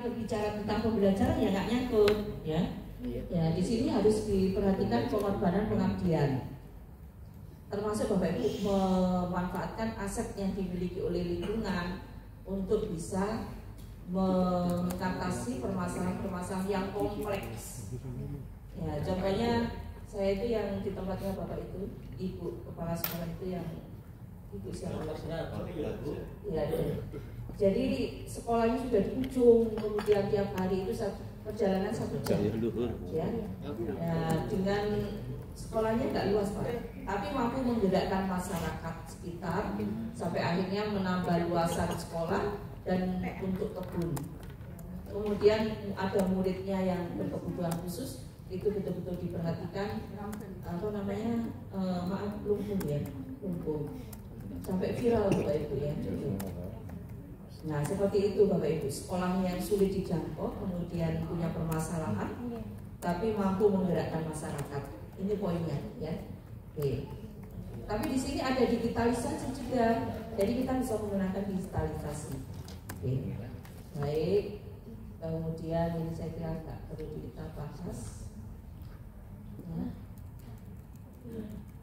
berbicara tentang pembelajaran ya nggak nyangkut, ya. Ya di sini harus diperhatikan pengorbanan pengabdian. Termasuk Bapak Ibu memanfaatkan aset yang dimiliki oleh lingkungan untuk bisa mengatasi permasalahan-permasalahan yang kompleks. Ya, contohnya saya itu yang di tempatnya Bapak itu, Ibu kepala sekolah itu yang Ibu siapa? Ya, jadi sekolahnya sudah di ujung, kemudian tiap hari itu perjalanan 1 jam. Ya, dengan sekolahnya nggak luas Pak, tapi mampu menggerakkan masyarakat sekitar sampai akhirnya menambah luasan sekolah dan untuk kebun. Kemudian ada muridnya yang berkebutuhan khusus, itu betul-betul diperhatikan, lumpuh ya, lumpuh sampai viral Bapak Ibu ya. Nah seperti itu Bapak Ibu, sekolah yang sulit dijangkau, kemudian punya permasalahan, tapi mampu menggerakkan masyarakat. Ini poinnya ya. Oke. Tapi di sini ada digitalisasi juga, jadi kita bisa menggunakan digitalisasi. Oke. Baik. Kemudian ini saya kira nggak perlu kita bahas.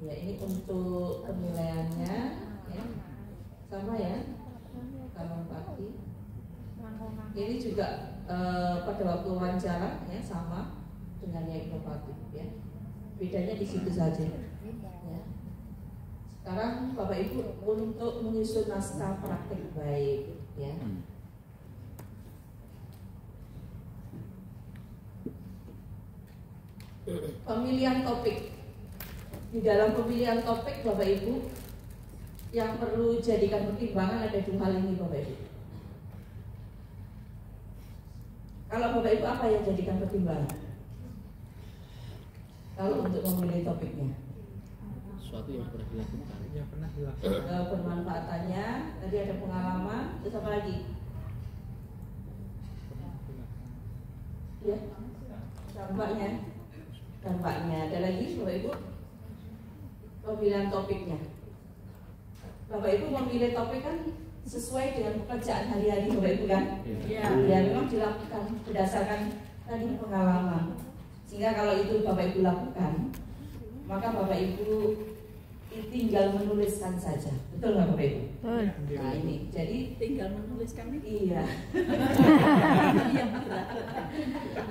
Ya ini untuk penilaiannya ya. Sama ya. Kalau pagi. Ini juga pada waktu wawancara ya sama dengan yang inovatif ya. Bedanya di situ saja. Ya. Sekarang Bapak Ibu untuk menyusun naskah praktik baik ya. Pemilihan topik. Di dalam pemilihan topik Bapak Ibu yang perlu jadikan pertimbangan ada 2 hal ini Bapak Ibu. Kalau Bapak Ibu apa yang jadikan pertimbangan? Kalau untuk memilih topiknya, sesuatu yang pernah dilakukan. Bermanfaatannya, tadi ada pengalaman, terus apa lagi? Ya, dampaknya. Ada lagi Bapak Ibu? Pemilihan topiknya. Bapak Ibu memilih topik kan sesuai dengan pekerjaan hari-hari Bapak Ibu kan? Ya, memang dilakukan berdasarkan tadi pengalaman. Sehingga kalau itu Bapak Ibu lakukan, maka Bapak Ibu tinggal menuliskan saja. Betul nggak Bapak Ibu? Nah ini, jadi tinggal menuliskan ini. Iya.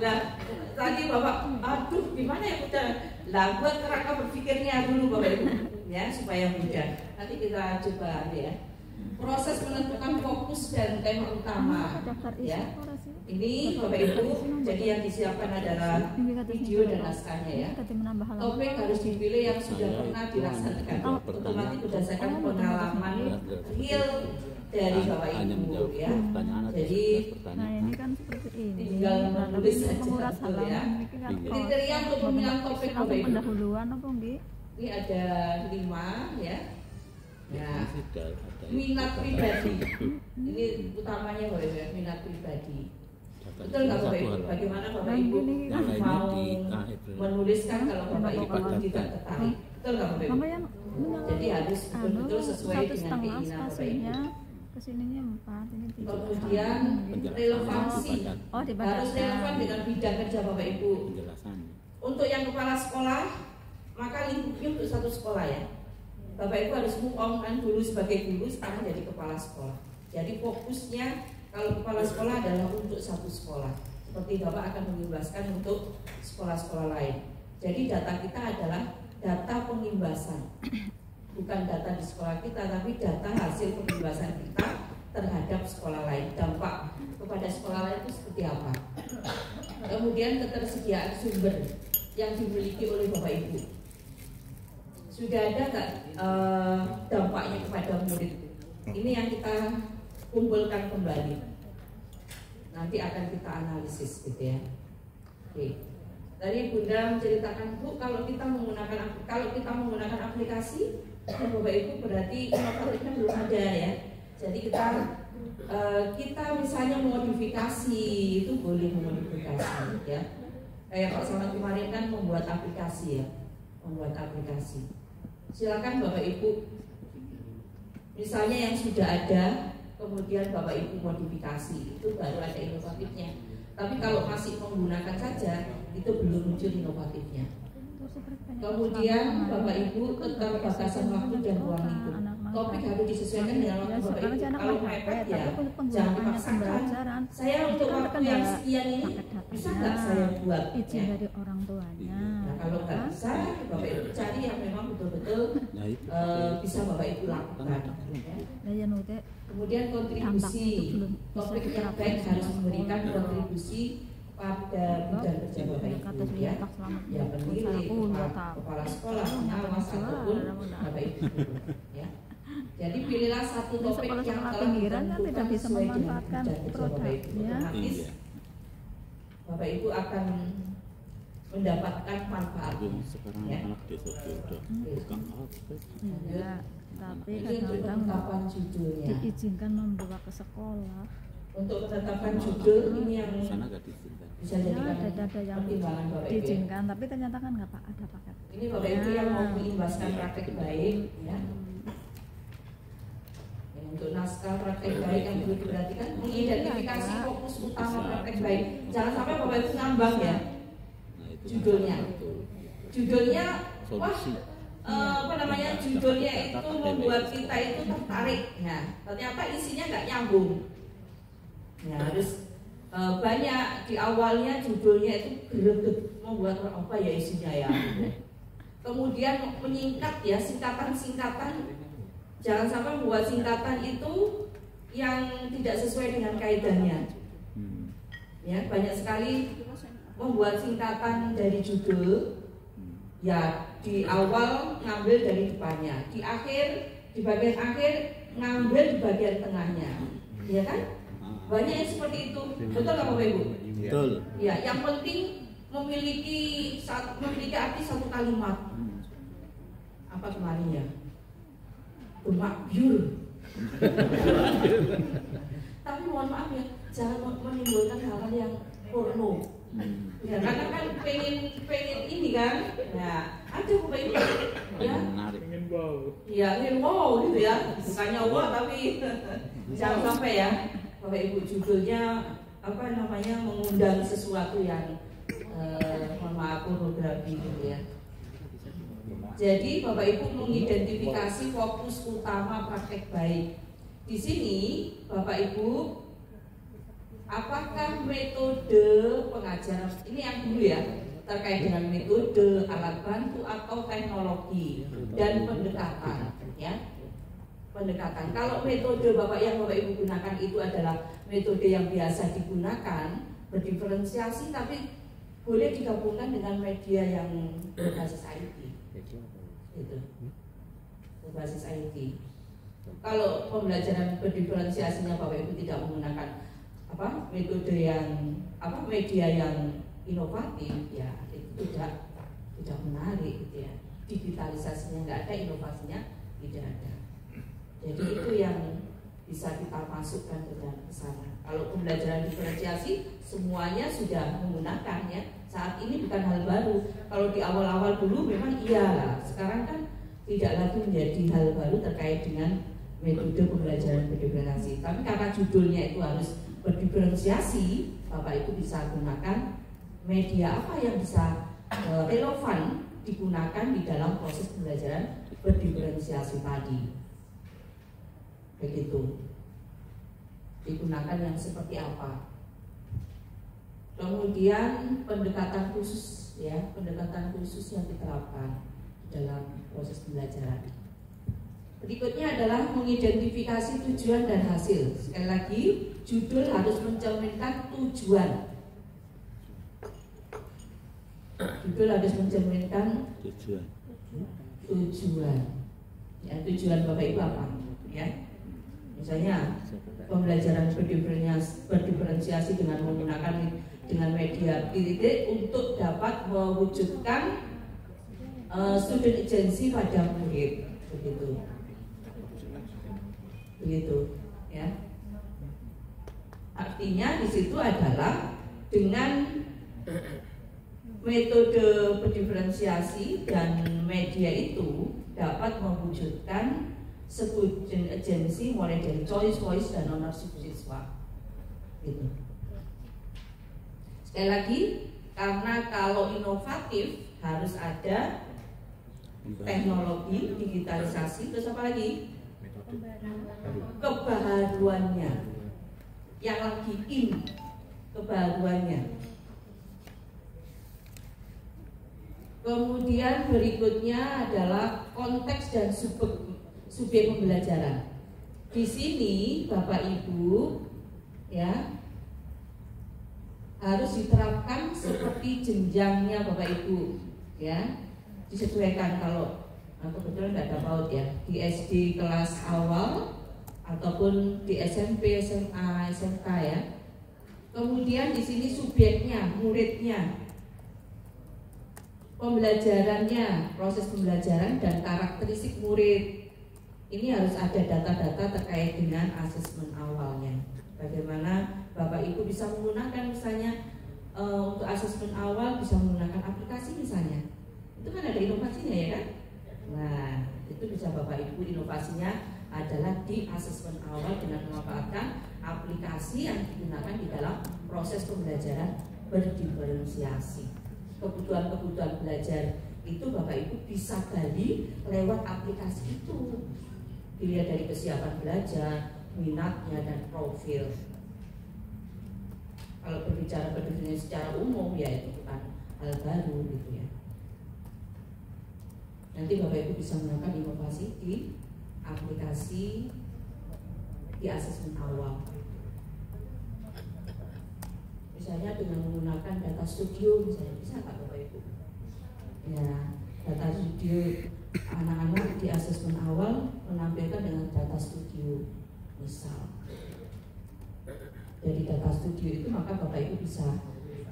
Nah, tadi Bapak, aduh gimana ya udah. Lah buat kerangka berpikirnya dulu Bapak Ibu, ya supaya mudah. Nanti kita coba ya. Proses menentukan fokus dan tema utama, ya. Ini Bapak Ibu, jadi yang disiapkan adalah video dan naskahnya ya. Topik harus dipilih yang sudah pernah dilaksanakan, otomatis berdasarkan pengalaman real dari Bapak Ibu ya. Jadi ini kan seperti ini. Tinggal menulis saja ya. Kriteria untuk pemilihan topik Bapak Ibu. Pendahuluan apa nggih? Ini ada 5 ya. Nah, minat pribadi. Ini utamanya Bapak Ibu, minat pribadi. Betul nggak Bapak Ibu? Bagaimana Bapak Ibu mau menuliskan kalau Bapak Ibu tidak tertarik? Betul nggak Bapak Ibu? Jadi harus betul-betul sesuai dengan keinginan Bapak Ibu. Kesininya 4, ini 3. Kemudian relevansi, harus relevan dengan bidang kerja Bapak Ibu. Untuk yang kepala sekolah, maka lingkupnya untuk satu sekolah ya. Bapak Ibu harus move on kan dulu sebagai guru, sekarang jadi kepala sekolah. Jadi fokusnya kalau kepala sekolah adalah untuk satu sekolah. Seperti Bapak akan mengimbaskan untuk sekolah-sekolah lain. Jadi data kita adalah data pengimbasan. Bukan data di sekolah kita, tapi data hasil pengimbasan kita terhadap sekolah lain. Dampak kepada sekolah lain itu seperti apa? Kemudian ketersediaan sumber yang dimiliki oleh Bapak Ibu. Sudah ada nggak dampaknya kepada murid? Ini yang kita kumpulkan kembali. Nanti akan kita analisis gitu ya. Oke. Tadi Bunda menceritakan Bu, kalau kita menggunakan aplikasi, Bapak Ibu berarti inovatifnya belum ada ya. Jadi kita misalnya modifikasi itu boleh memodifikasi ya. Kayak Pak Samad kemarin kan membuat aplikasi ya, silakan Bapak Ibu. Misalnya yang sudah ada kemudian Bapak Ibu modifikasi, itu baru ada inovatifnya. Tapi kalau masih menggunakan saja, itu belum muncul inovatifnya. Kemudian Bapak Ibu tentang batasan waktu dan ruang lingkup. Topik harus disesuaikan dengan waktu Bapak Ibu. Kalau mepet ya jangan dipaksakan. Saya untuk waktu yang sekian ini bisa nggak saya buat? Izin dari orang tuanya. Nah, kalau nggak bisa, Bapak Ibu cari yang memang betul-betul bisa Bapak Ibu lakukan. Kemudian kontribusi, topik yang baik harus memberikan kontribusi pada bidang kerja Bapak Ibu ya, yang penilai kepala sekolah, pengawas ataupun Bapak Ibu ya. Jadi pilihlah satu topik yang telah ditentukan sesuai dengan bidang kerja Bapak Ibu. Otomatis Bapak Ibu akan mendapatkan manfaat ya. Tapi kadang-kadang diizinkan membawa ke sekolah. Untuk penetapan judul ini yang bisa jadikan ada yang pertimbangan Bapak Ibu. Diizinkan, tapi ternyata kan nggak ada paket. Ini Bapak Ibu yang mau mengimbaskan praktek baik, ya. Untuk naskah praktek baik yang perlu diperhatikan, mengidentifikasi fokus utama praktek baik. Jangan sampai Bapak Ibu ngambang ya. Judulnya, wah, judulnya itu membuat kita itu tertarik. Nah, ternyata isinya nggak nyambung. Ya, harus banyak di awalnya judulnya itu greget, membuat orang apa ya isinya ya. Kemudian menyingkat ya, singkatan-singkatan. Jangan sampai membuat singkatan itu yang tidak sesuai dengan kaidahnya. Ya, banyak sekali membuat singkatan dari judul. Ya, di awal ngambil dari depannya, di akhir, di bagian akhir ngambil di bagian tengahnya. Ya kan? Banyak yang seperti itu, betul nggak Bapak Ibu? Betul. Ya, yang penting memiliki arti satu kalimat. Apa kemarin ya? Gemakyur. Tapi mohon maaf ya, jangan menimbulkan hal-hal yang porno. Ya, karena kan pengen ini kan, ya ada Bapak Ibu, ya. Pengen wow. Ya, ingin wow gitu ya, bukannya wow tapi jangan sampai ya. Bapak Ibu judulnya mengundang sesuatu yang mohon maaf pornografi gitu ya. Jadi Bapak Ibu mengidentifikasi fokus utama praktek baik. Di sini Bapak Ibu, apakah metode pengajaran ini yang dulu ya, terkait dengan metode, alat bantu atau teknologi dan pendekatan ya. Pendekatan. Kalau metode Bapak Ibu gunakan itu adalah metode yang biasa digunakan, berdiferensiasi, tapi boleh digabungkan dengan media yang berbasis IT. Itu berbasis IT. Kalau pembelajaran berdiferensiasinya Bapak Ibu tidak menggunakan metode yang media yang inovatif, ya itu tidak menarik gitu ya. Digitalisasinya nggak ada, inovasinya tidak ada. Jadi itu yang bisa kita masukkan ke sana. Kalau pembelajaran diferensiasi semuanya sudah menggunakan ya. Saat ini bukan hal baru. Kalau di awal-awal dulu memang iya. Sekarang kan tidak lagi menjadi hal baru terkait dengan metode pembelajaran berdiferensiasi. Tapi karena judulnya itu harus berdiferensiasi, Bapak Ibu bisa gunakan media apa yang bisa relevan digunakan di dalam proses pembelajaran berdiferensiasi tadi. Begitu, digunakan yang seperti apa. Kemudian pendekatan khusus ya, pendekatan khusus yang diterapkan dalam proses pembelajaran. Berikutnya adalah mengidentifikasi tujuan dan hasil. Sekali lagi, judul harus mencerminkan tujuan. Judul harus mencerminkan tujuan. Ya, tujuan Bapak Ibu apa? Ya. Misalnya pembelajaran berdiferensiasi dengan menggunakan dengan media titik untuk dapat mewujudkan student agency pada murid, begitu ya. Artinya di situ adalah dengan metode berdiferensiasi dan media itu dapat mewujudkan student agency mulai dari choice, voice, dan ownership siswa. Gitu. Sekali lagi, karena kalau inovatif harus ada teknologi, digitalisasi, terus apa lagi? Kebaharuannya, yang lagi in, kebaharuannya. Kemudian berikutnya adalah konteks dan subjek pembelajaran. Di sini Bapak Ibu ya harus diterapkan seperti jenjangnya Bapak Ibu ya, disesuaikan. Kalau kebetulan nggak ada PAUD ya, di SD kelas awal ataupun di SMP, SMA, SMK ya. Kemudian di sini subjeknya, muridnya, pembelajarannya, proses pembelajaran dan karakteristik murid. Ini harus ada data-data terkait dengan asesmen awalnya. Bagaimana Bapak Ibu bisa menggunakan misalnya untuk asesmen awal bisa menggunakan aplikasi misalnya. Itu kan ada inovasinya ya kan? Nah, itu bisa Bapak Ibu inovasinya adalah di asesmen awal dengan memanfaatkan aplikasi yang digunakan di dalam proses pembelajaran berdiferensiasi. Kebutuhan-kebutuhan belajar itu Bapak Ibu bisa gali lewat aplikasi itu. Dilihat dari kesiapan belajar, minatnya, dan profil. Kalau berbicara secara umum ya itu bukan hal baru gitu ya. Nanti Bapak Ibu bisa melakukan inovasi di aplikasi di asesmen awal. Misalnya dengan menggunakan data studio misalnya, bisa nggak Bapak Ibu? Ya, data studio anak-anak di asesmen awal menampilkan dengan data studio misal. Dari data studio itu maka Bapak Ibu bisa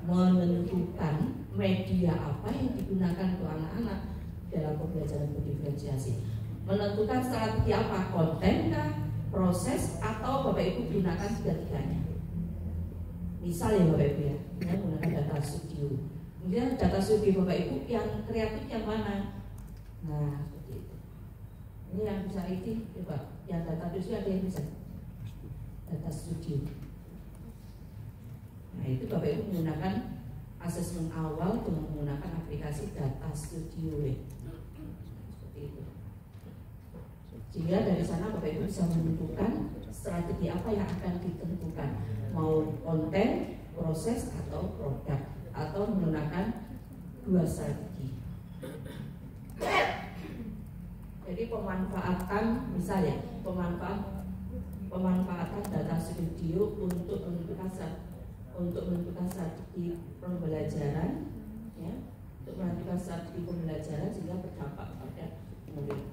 menentukan media apa yang digunakan untuk anak-anak dalam pembelajaran berdiferensiasi. Menentukan strategi apa, konten kah, proses, atau Bapak Ibu gunakan tiga-tiganya. Misal ya Bapak Ibu ya, menggunakan data studio. Kemudian data studio Bapak Ibu yang kreatif yang mana? Nah, seperti itu. Ini yang bisa itu, coba. Yang data studio ada yang bisa? Data studio. Nah, itu Bapak Ibu menggunakan asesmen awal dengan menggunakan aplikasi data studio. Seperti itu. Sehingga dari sana Bapak Ibu bisa menentukan strategi apa yang akan ditentukan, mau konten, proses, atau produk, atau menggunakan dua strategi. Jadi pemanfaatan misalnya pemanfaatan data studio untuk menentukan strategi pembelajaran, ya, untuk menentukan strategi pembelajaran sehingga berdampak pada murid.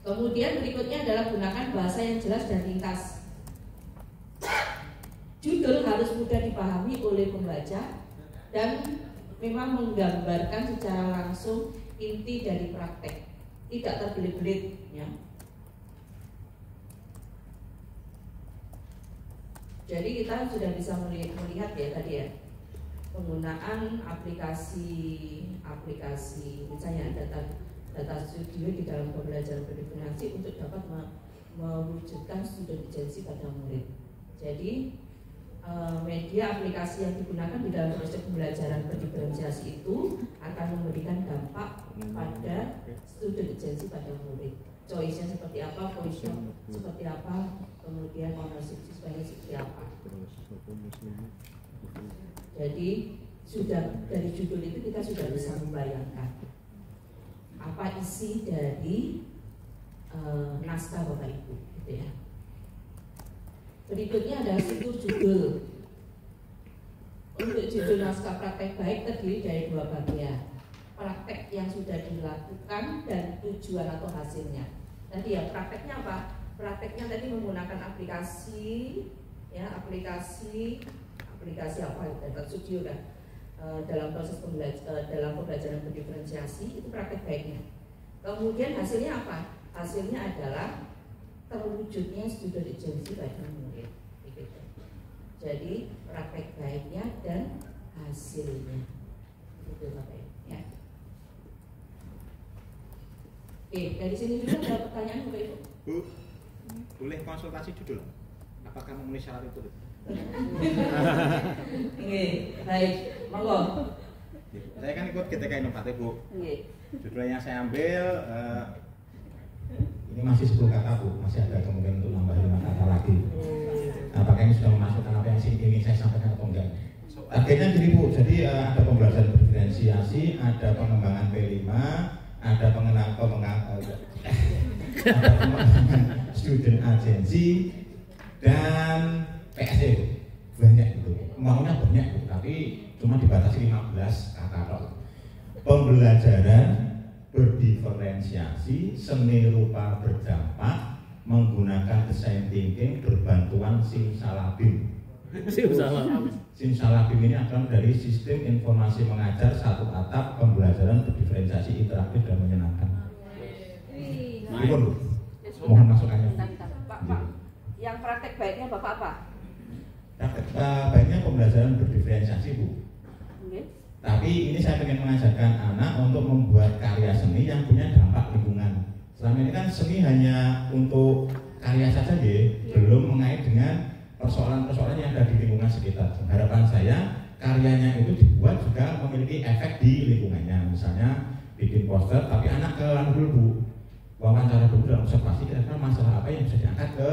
Kemudian berikutnya adalah gunakan bahasa yang jelas dan ringkas. Judul harus mudah dipahami oleh pembaca dan memang menggambarkan secara langsung inti dari praktek, tidak terbelit-belit ya. Jadi kita sudah bisa melihat ya tadi ya, penggunaan aplikasi misalnya data studio di dalam pembelajaran berdiferensiasi untuk dapat mewujudkan student agency pada murid. Jadi media aplikasi yang digunakan di dalam proses pembelajaran berdiferensiasi itu akan memberikan dampak pada student agency pada murid. Choice-nya seperti apa, voice-nya seperti apa, kemudian ownership siswanya seperti apa. Jadi sudah dari judul itu kita sudah bisa membayangkan apa isi dari naskah Bapak Ibu, gitu ya. Berikutnya adalah situs judul. Untuk judul naskah praktek baik terdiri dari dua bagian: praktek yang sudah dilakukan dan tujuan atau hasilnya. Tadi ya prakteknya apa? Prakteknya tadi menggunakan aplikasi, ya aplikasi apa? Data studio kan. Dalam proses dalam pembelajaran berdiferensiasi itu praktek baiknya. Kemudian hasilnya apa? Hasilnya adalah terwujudnya student agency pada murid. Gitu. Jadi praktek baiknya dan hasilnya. Itu Bapak ya. Oke, dari sini dulu ada pertanyaan Bapak Ibu. Bu, boleh konsultasi judul? Apakah memenuhi syarat itu? Oke, baik, monggo. Saya kan ikut GTK Inovatif, Bu. Oke. Judulnya saya ambil ini masih 10 kata, Bu. Masih ada kemungkinan untuk nambah 5 kata lagi. Apakah ini sudah memasukkan apa yang ingin saya sampaikan atau enggak? Targetnya gini, Bu. Jadi ada pembelajaran diferensiasi, ada pengembangan P5, ada pengembangan student agency dan PSE, Bu. Banyak itu. Maunya banyak, Bu, tapi cuma dibatasi 15 kata tok. Pembelajaran berdiferensiasi, seni rupa berdampak, menggunakan design thinking berbantuan simsalabim. Simsalabim ini adalah dari sistem informasi mengajar satu atap, pembelajaran berdiferensiasi, interaktif dan menyenangkan. Mohon masukannya. Pak, yang praktek baiknya Bapak apa? Praktek baiknya pembelajaran berdiferensiasi, Bu. Tapi ini saya ingin mengajarkan anak untuk membuat karya seni yang punya dampak lingkungan. Selama ini kan seni hanya untuk karya saja, belum mengait dengan persoalan-persoalan yang ada di lingkungan sekitar. Harapan saya karyanya itu dibuat juga memiliki efek di lingkungannya. Misalnya bikin poster, tapi anak ke dulu, Bu, wawancara dulu dalam observasi kira-kira masalah apa yang bisa diangkat ke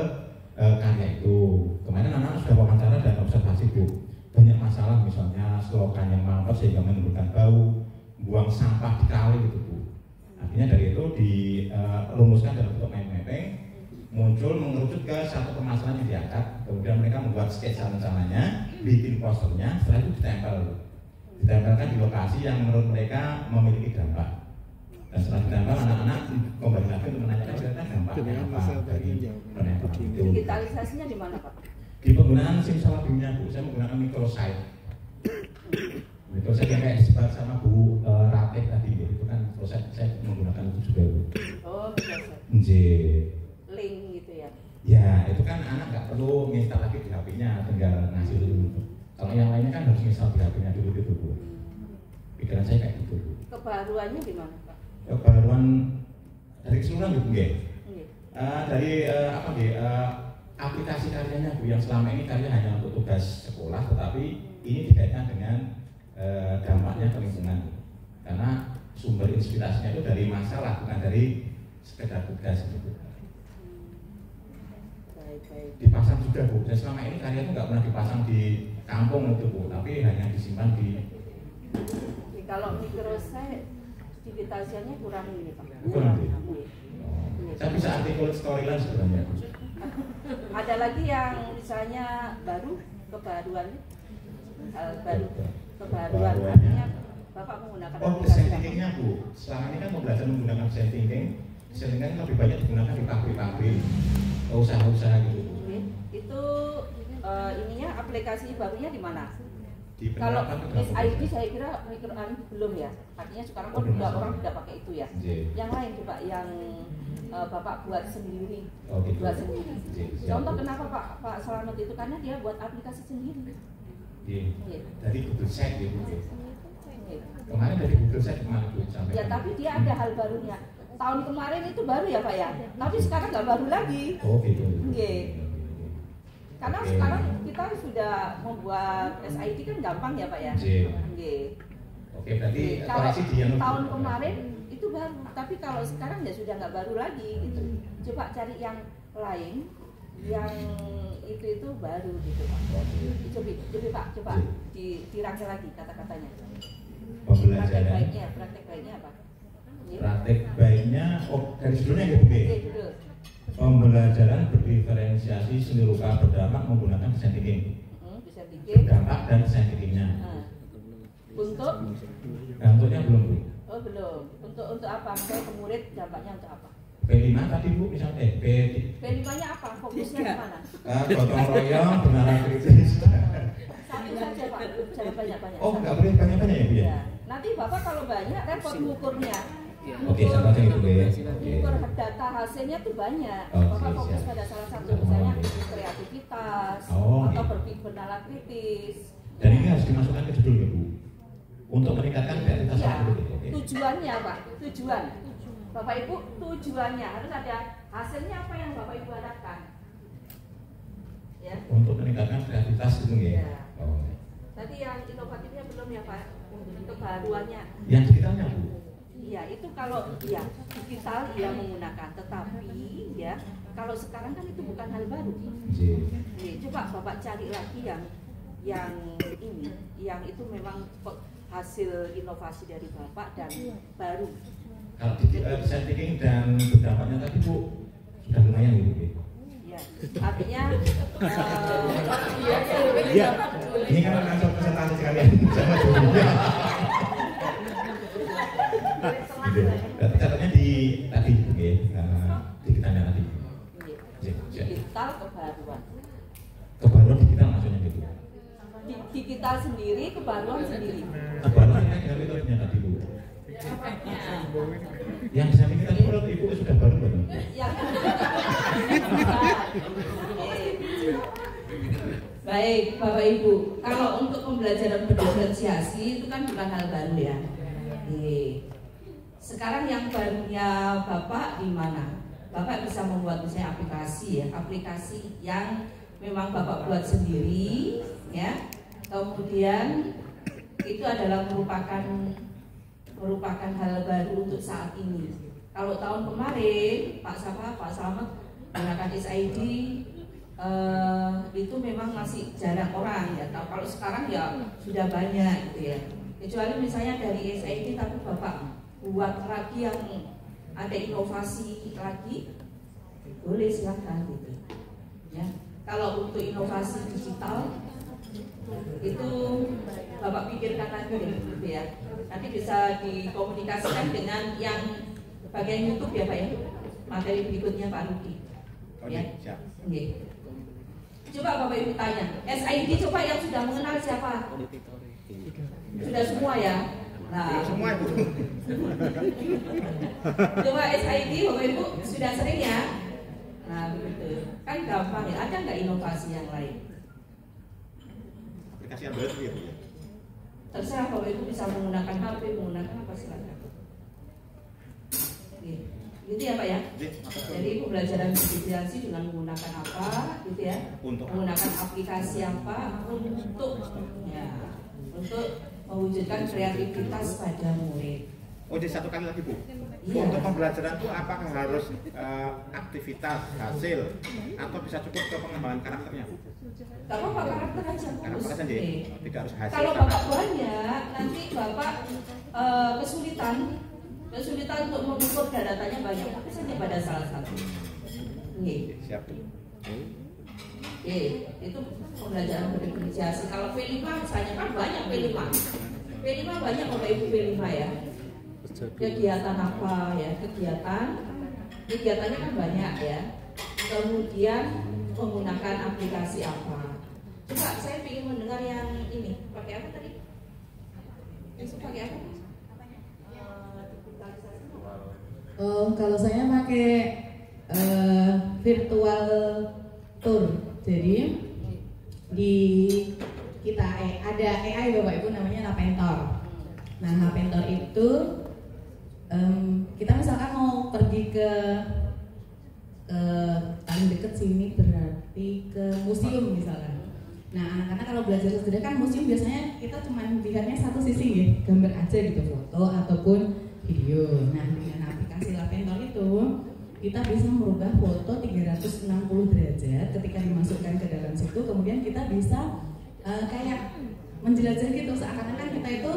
karya itu. Kemarin anak sudah wawancara dan observasi, Bu. Banyak masalah, misalnya selokan yang mampet sehingga menimbulkan bau, buang sampah di kali gitu, Bu. Artinya dari itu dirumuskan dalam bentuk mind mapping, muncul mengerucut ke satu permasalahan yang diangkat. Kemudian mereka membuat sketsa rencananya, bikin posternya, setelah itu ditempelkan di lokasi yang menurut mereka memiliki dampak. Dan setelah ditempel, anak-anak kembali lagi untuk menanyakan kira-kira dampaknya apa dari penempelan itu. Digitalisasinya di mana, Pak? Di penggunaan simsalabimnya, Bu, saya menggunakan microsite. Microsite yang kayak disebar sama Bu Ratih tadi, itu kan microsite, saya menggunakan itu juga, Bu. Oh, microsite. Link gitu ya? Ya, itu kan anak nggak perlu install lagi di HP-nya, tinggal ngasih dulu. Kalau yang lainnya kan harus install di HP-nya dulu gitu, Bu. Pikiran saya kayak gitu, Bu. Kebaruannya di mana, Pak? Kebaruan dari keseluruhan, Bu, nggih. Dari aplikasi karyanya, Bu, yang selama ini karya hanya untuk tugas sekolah, tetapi ini dikaitkan dengan dampaknya ke lingkungan. Karena sumber inspirasinya itu dari masalah, bukan dari sekedar tugas gitu. Dipasang juga, Bu. Dan selama ini karya itu nggak pernah dipasang di kampung itu, Bu, tapi hanya disimpan di. Kalau microsite digitalisasinya kurang ini, Pak. Kurang. Saya bisa artikel storyline sebenarnya. Ada lagi yang misalnya kebaruan artinya Bapak menggunakan design thinkingnya, Bu. Selama ini kan pembelajaran menggunakan design thinking. Design thinking lebih banyak digunakan di pabrik-pabrik, usaha-usaha gitu, Bu. Itu ininya aplikasi barunya di mana? Di kalau SID saya kira belum ya. Artinya sekarang kan orang sudah pakai itu ya. Yang lain coba yang Bapak buat sendiri. Buat sendiri. Contoh kenapa Pak Slamet itu karena dia buat aplikasi sendiri. Dari Google Sheet ya, Bu. Kemarin dari Google Sheet kemarin, Bu, sampai. Ya, tapi dia ada hal barunya. Tahun kemarin itu baru ya, Pak ya. Tapi sekarang nggak baru lagi. Oh, gitu. Karena sekarang kita sudah membuat SID kan gampang ya, Pak ya. Oke, berarti kalau tahun kemarin itu baru, tapi kalau sekarang ya sudah nggak baru lagi gitu. Coba cari yang lain yang itu baru gitu, Pak. Coba dirangkai lagi kata-katanya. Praktek baiknya apa? Praktek baiknya, dari sebelumnya ya, Bu. Pembelajaran berdiferensiasi seni rupa berdampak menggunakan design thinking. Berdampak dan design thinkingnya. Bentuknya belum, Bu. Oh, belum. Untuk apa? Saya ke murid dampaknya untuk apa? P5 tadi, Bu, misalnya P5-nya apa? Fokusnya ke mana? Gotong royong, benaran kritis. Satu saja, Pak. Jangan banyak-banyak. Oh, nggak boleh banyak-banyak ya, Bu ya? Nanti Bapak kalau banyak repot mengukurnya. Oke, sama aja gitu, Bu ya. Ukur data hasilnya tuh banyak. Bapak fokus pada salah satu, misalnya kreativitas atau bernalar kritis. Dan ini harus dimasukkan ke judul ya, Bu, untuk meningkatkan kreativitas. Ya, tujuannya Pak, tujuan Bapak Ibu tujuannya harus ada hasilnya apa yang Bapak Ibu harapkan? Ya. Untuk meningkatkan kreativitas itu ya. Oh. Tadi yang inovatifnya belum ya Pak, kebaruannya. Yang digitalnya Bu. Iya, itu kalau ya digital ya menggunakan, tetapi ya kalau sekarang kan itu bukan hal baru. Nih, coba Bapak cari lagi yang ini, yang itu memang hasil inovasi dari Bapak dan baru. Kalau design thinking dan berdampaknya tadi Bu sudah lumayan gitu. Ya, artinya ya, ini kan langsung presentasi sekalian sama dulunya. Catatnya di tadi, digitalnya tadi. Digital kebaruan. Kebaruan digital maksudnya gitu. Digital sendiri, kebaruan sendiri. Kebaruan kan dengan metodenya tadi Bu. Yang di samping tadi menurut Ibu sudah baru belum? Ya. Baik, Bapak Ibu. Kalau untuk pembelajaran berdiferensiasi itu kan bukan hal baru ya. Sekarang yang barunya Bapak di mana? Bapak bisa membuat misalnya aplikasi ya, aplikasi yang memang Bapak buat sendiri ya. Kemudian itu adalah merupakan hal baru untuk saat ini. Kalau tahun kemarin Pak Slamet menggunakan SID itu memang masih jarang orang ya. Kalau sekarang ya sudah banyak gitu ya. Kecuali misalnya dari SID tapi Bapak buat lagi yang ada inovasi lagi, boleh silakan gitu. Ya. Kalau untuk inovasi digital itu Bapak pikirkan lagi gitu ya. Nanti bisa dikomunikasikan dengan yang bagian YouTube ya Pak ya. Materi berikutnya Pak Rudi. Ya. Okay. Coba Bapak Ibu tanya, SID coba yang sudah mengenal siapa? Sudah semua ya? Nah, semua Ibu. Coba SID Bapak Ibu sudah sering ya? Nah begitu. Kan gampang ya, ada nggak inovasi yang lain? Aplikasi yang baru ya Bu ya? Terserah Bapak Ibu bisa menggunakan HP, menggunakan apa silakan. Gitu ya Pak ya. Jadi pembelajaran digitalisasi dengan menggunakan apa, gitu ya? Untuk menggunakan aplikasi apa untuk mewujudkan kreativitas pada murid. Oh, jadi satu kali lagi Bu. Iya. Untuk pembelajaran itu apakah harus aktivitas, hasil, atau bisa cukup ke pengembangan karakternya Bu? Gak apa-apa, karakter aja. Karakter saja ya? Tidak harus hasil. Kalau Bapak banyak, nanti Bapak kesulitan untuk mengukur datanya banyak. Tapi saja pada salah satu. Siap Bu. Itu pembelajaran berdiferensiasi. Kalau P5 misalnya kan banyak P5. P5 banyak Bapak Ibu P5 ya. Kegiatan apa ya? Kegiatannya kan banyak ya. Kemudian menggunakan aplikasi apa? Coba saya ingin mendengar yang ini. Pakai apa tadi? Yang pakai apa? Kalau saya pakai virtual tour. Jadi di kita ada AI Bapak Ibu namanya Napentor. Nah Napentor itu kita misalkan mau pergi ke paling deket sini berarti ke museum misalkan. Nah anak-anak kalau belajar sesudah kan museum biasanya kita cuma lihatnya satu sisi ya, gambar aja gitu, foto ataupun video. Nah dengan aplikasi Napentor itu kita bisa merubah foto 360 derajat ketika dimasukkan ke dalam situ, kemudian kita bisa kayak menjelajah gitu, seakan-akan kita itu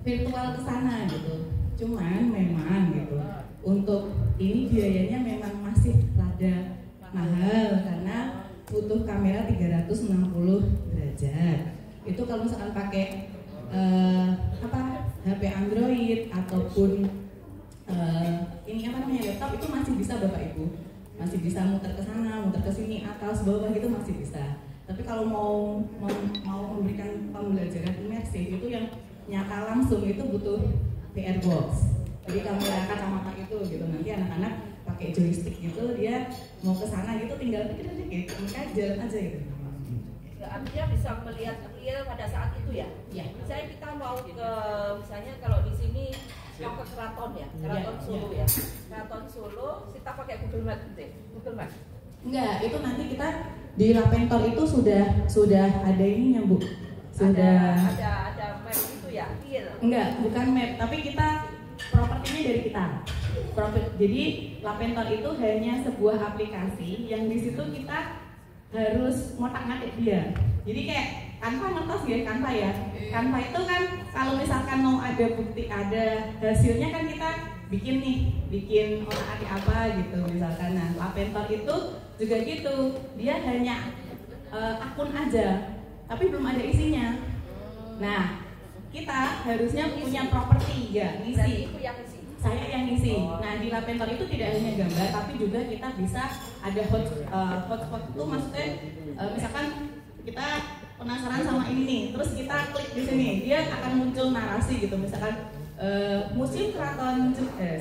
virtual ke sana gitu. Cuman memang gitu, untuk ini biayanya memang masih rada mahal karena butuh kamera 360 derajat. Itu kalau misalkan pakai HP Android ataupun ini apa namanya laptop itu masih bisa Bapak Ibu, masih bisa muter ke sana, muter ke sini, atas bawah gitu masih bisa. Tapi kalau mau memberikan pembelajaran imersif itu yang nyata langsung itu butuh VR box. Jadi kamera kacamata itu gitu, nanti anak-anak pakai joystick gitu, dia mau ke sana gitu tinggal dikit, mereka jalan aja gitu. Artinya bisa melihat real pada saat itu ya. Iya. Misalnya kita mau ke, misalnya kalau di sini mau ke keraton ya, keraton Solo ya. Keraton Solo, kita pakai Google Map gitu ya? Google Map. Enggak, itu nanti kita di Lapentor itu sudah ada ininya, Bu. Sudah ada map itu ya, enggak, bukan map, tapi kita propertinya dari kita. Jadi Lapentor itu hanya sebuah aplikasi yang di situ kita harus ngotak-ngatik dia. Jadi kayak Canva ngertos ya, Canva ya. Canva itu kan kalau misalkan mau ada bukti, ada hasilnya kan kita bikin otak-atik apa gitu misalkan. Nah, Lapentor itu juga gitu, dia hanya akun aja, tapi belum ada isinya. Nah, kita harusnya punya properti ya, ngisi. Saya yang ngisi. Nah, di Lapentor itu tidak hanya gambar, tapi juga kita bisa ada hotspot itu maksudnya misalkan kita penasaran sama ini nih, terus kita klik di sini, dia akan muncul narasi gitu, misalkan Museum Keraton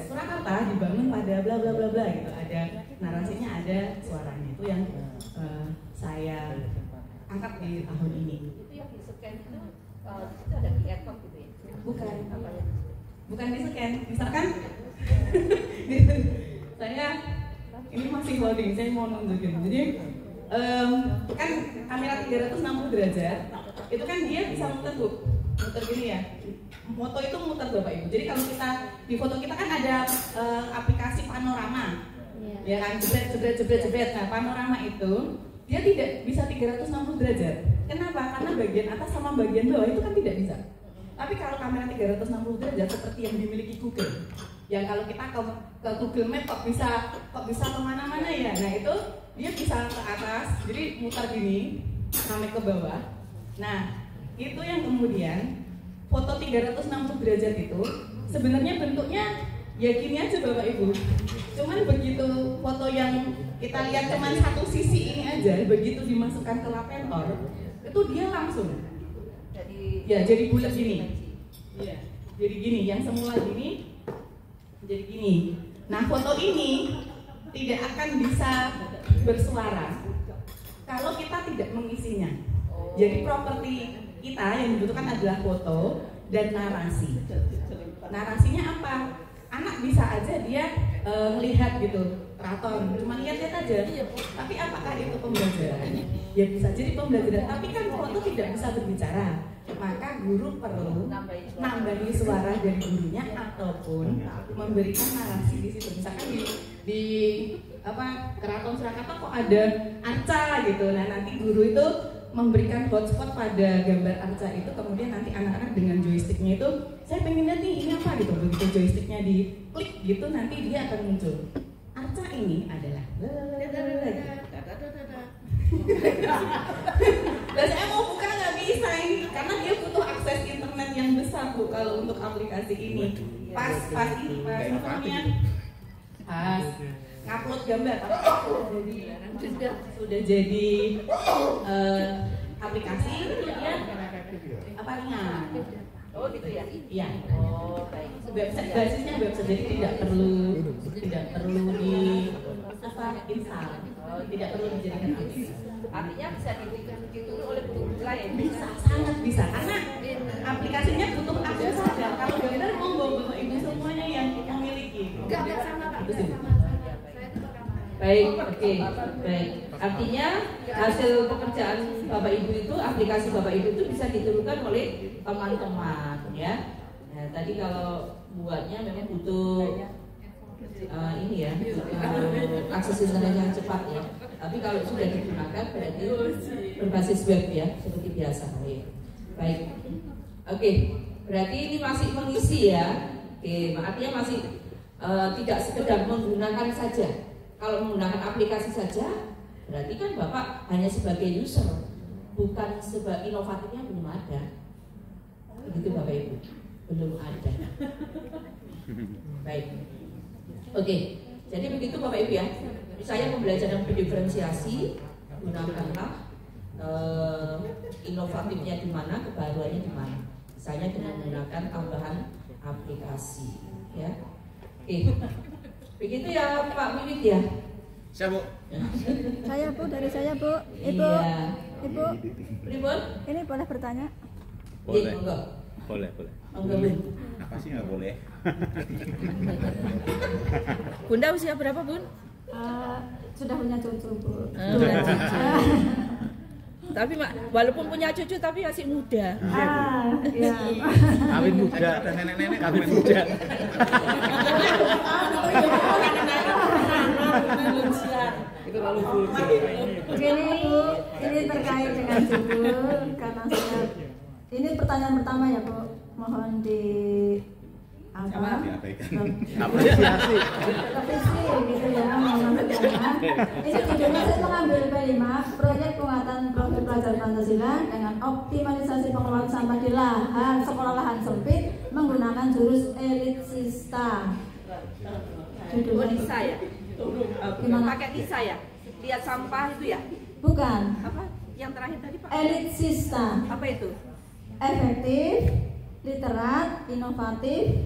Surakarta dibangun pada bla bla bla bla gitu, ada narasinya, ada suaranya. Itu yang saya angkat di tahun ini. Itu yang di scan itu ada QR code gitu ya? Bukan, apa ya? Bukan di scan, misalkan saya ini masih loading, saya mau nunjukin. Jadi kan kamera 360 derajat, itu kan dia bisa muter gini ya. Foto itu muter Bapak Ibu. Jadi kalau kita di foto kita kan ada aplikasi panorama, ya kan, jebret. Nah, panorama itu dia tidak bisa 360 derajat. Kenapa? Karena bagian atas sama bagian bawah itu kan tidak bisa. Tapi kalau kamera 360 derajat seperti yang dimiliki Google, yang kalau kita ke Google Map kok bisa kemana-mana ya. Nah itu dia bisa ke atas, jadi muter gini sampai ke bawah. Nah itu yang kemudian foto 360 derajat itu sebenarnya bentuknya ya gini aja Bapak Ibu. Cuman begitu foto yang kita lihat cuman satu sisi ini aja, begitu dimasukkan ke Lapentor itu dia langsung jadi bulat gini. Iya, jadi gini, yang semula gini jadi gini. Nah, foto ini tidak akan bisa bersuara kalau kita tidak mengisinya. Jadi properti kita yang dibutuhkan adalah foto dan narasi. Narasinya apa? Anak bisa aja dia melihat gitu keraton, cuma lihat-lihat aja. Tapi apakah itu pembelajaran? Ya bisa jadi pembelajaran, tapi kan foto tidak bisa berbicara. Maka guru perlu nambahi suara dari gurunya ataupun memberikan narasi di situ. Misalkan di Keraton Surakarta kok ada arca gitu. Nah, nanti guru itu memberikan hotspot pada gambar arca itu, kemudian nanti anak-anak dengan joysticknya itu, saya pengen lihat nih ini apa gitu. Begitu joysticknya diklik gitu, nanti dia akan muncul. Arca ini adalah dan saya mau buka nggak bisa ini karena dia butuh akses internet yang besar Bu kalau untuk aplikasi ini. Pas ngupload gambar sudah jadi aplikasi dia apa ringan. Oh gitu ya? Iya. Oh baik. Website basisnya website, jadi tidak perlu di install, tidak perlu dijadikan aplikasi. Artinya bisa ditiru oleh guru lain? Bisa, sangat bisa, karena aplikasinya butuh akses saja. Kalau gambar monggo Bapak Ibu semuanya yang memiliki. Baik, oke, baik. Artinya hasil pekerjaan Bapak Ibu itu, aplikasi Bapak Ibu itu bisa ditirukan oleh teman-teman, ya. Nah, tadi kalau buatnya memang butuh ini ya, akses internet yang cepat ya. Tapi kalau sudah digunakan berarti berbasis web ya, seperti biasa. Baik, oke. Berarti ini masih mengisi ya. Oke, artinya masih tidak sekedar menggunakan saja. Kalau menggunakan aplikasi saja, berarti kan Bapak hanya sebagai user, bukan sebagai inovatifnya belum ada. Begitu Bapak Ibu, belum ada. Baik, oke. Jadi begitu Bapak Ibu ya. Saya pembelajaran pendiferensiasi, gunakanlah inovatifnya di mana, kebaruannya di mana. Misalnya dengan menggunakan tambahan aplikasi, ya. Oke. Begitu ya Pak Wiwit ya. Siapa Bu? Saya Bu, dari saya Bu. Ibu, Iya. Ibu, Ribut? ini boleh bertanya? Boleh. Iya, Boleh. Oh, nggak boleh. Apa sih nggak boleh? Bunda usia berapa, Bun? Sudah punya cucu, Bu. Punya cucu. Tapi walaupun punya cucu tapi masih muda. Iya. Kawin muda. Ada nenek-nenek Kawin muda. Itu lalu full. Begini Bu, ini terkait dengan judul karena saya ini pertanyaan pertama ya Bu, mohon di diabaikan. Apresiasi. revisi gitu ya, mohon berkenan. Ini judulnya saya mengambil P5 proyek penguatan profil pelajar Pancasila dengan optimalisasi pengelolaan sampah di lahan sekolah lahan sempit menggunakan jurus elitisista. Nisa ya? Gimana? Pakai Nisa ya? Lihat sampah itu ya? Bukan. Apa? Yang terakhir tadi Pak? Elitisista. Apa itu? Efektif, literat, inovatif,